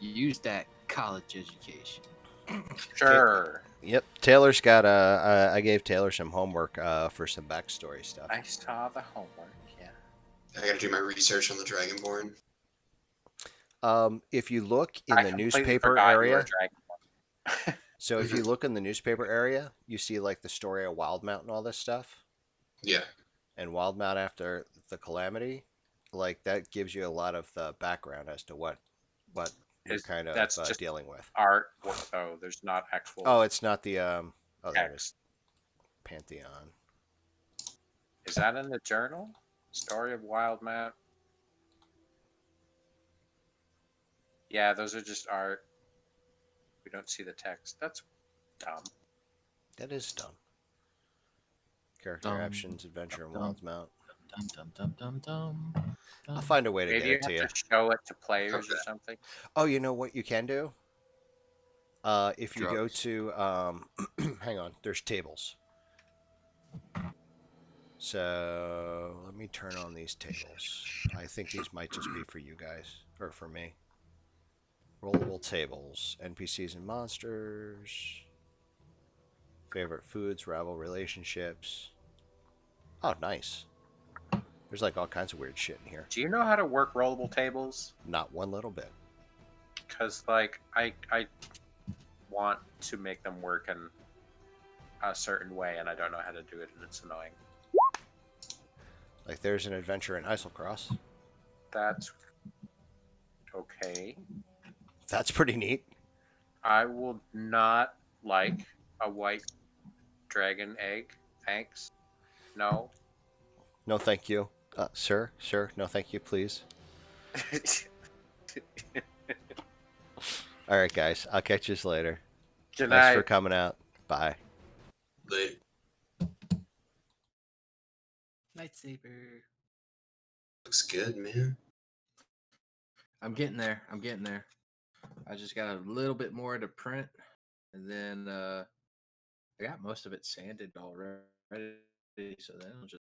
Use that college education. Sure. Yep, Taylor's got I gave Taylor some homework for some backstory stuff. I saw the homework, yeah. I gotta do my research on the Dragonborn. If you look in I the completely newspaper forgot you were area, a Dragonborn. so if you look in the newspaper area, you see like the story of Wildemount and all this stuff. Yeah. And Wildemount after the calamity, like that gives you a lot of the background as to what you're kind of that's just dealing with. Art. Oh, there's not actual Oh, it's not the oh, there it is. text. Pantheon. Is that in the journal? Story of Wildemount. Yeah, those are just art. We don't see the text. That's dumb. That is dumb. Character Dumb. actions, adventure, and Dumb. Wildemount. Dum dum dum dum dum. I'll find a way to Maybe get you it to you. have to show it to players or Okay. something. Oh, you know what you can do? If you go Drugs. to, hang on, there's tables. So let me turn on these tables. I think these might just be for you guys, or for me. Rollable tables, NPCs and monsters. Favorite foods, rival relationships. Oh, nice. There's like all kinds of weird shit in here. Do you know how to work rollable tables? Not one little bit. Because, like, I want to make them work in a certain way, and I don't know how to do it, and it's annoying. Like there's an adventure in Islecross. That's okay. That's pretty neat. I will not like a white dragon egg. Thanks. No. No, thank you. Sir, no, thank you, please. All right, guys. I'll catch you later. Good Thanks night. for coming out. Bye. Later. Lightsaber. Looks good, man. I'm getting there. I just got a little bit more to print, and then I got most of it sanded already. So then I'll just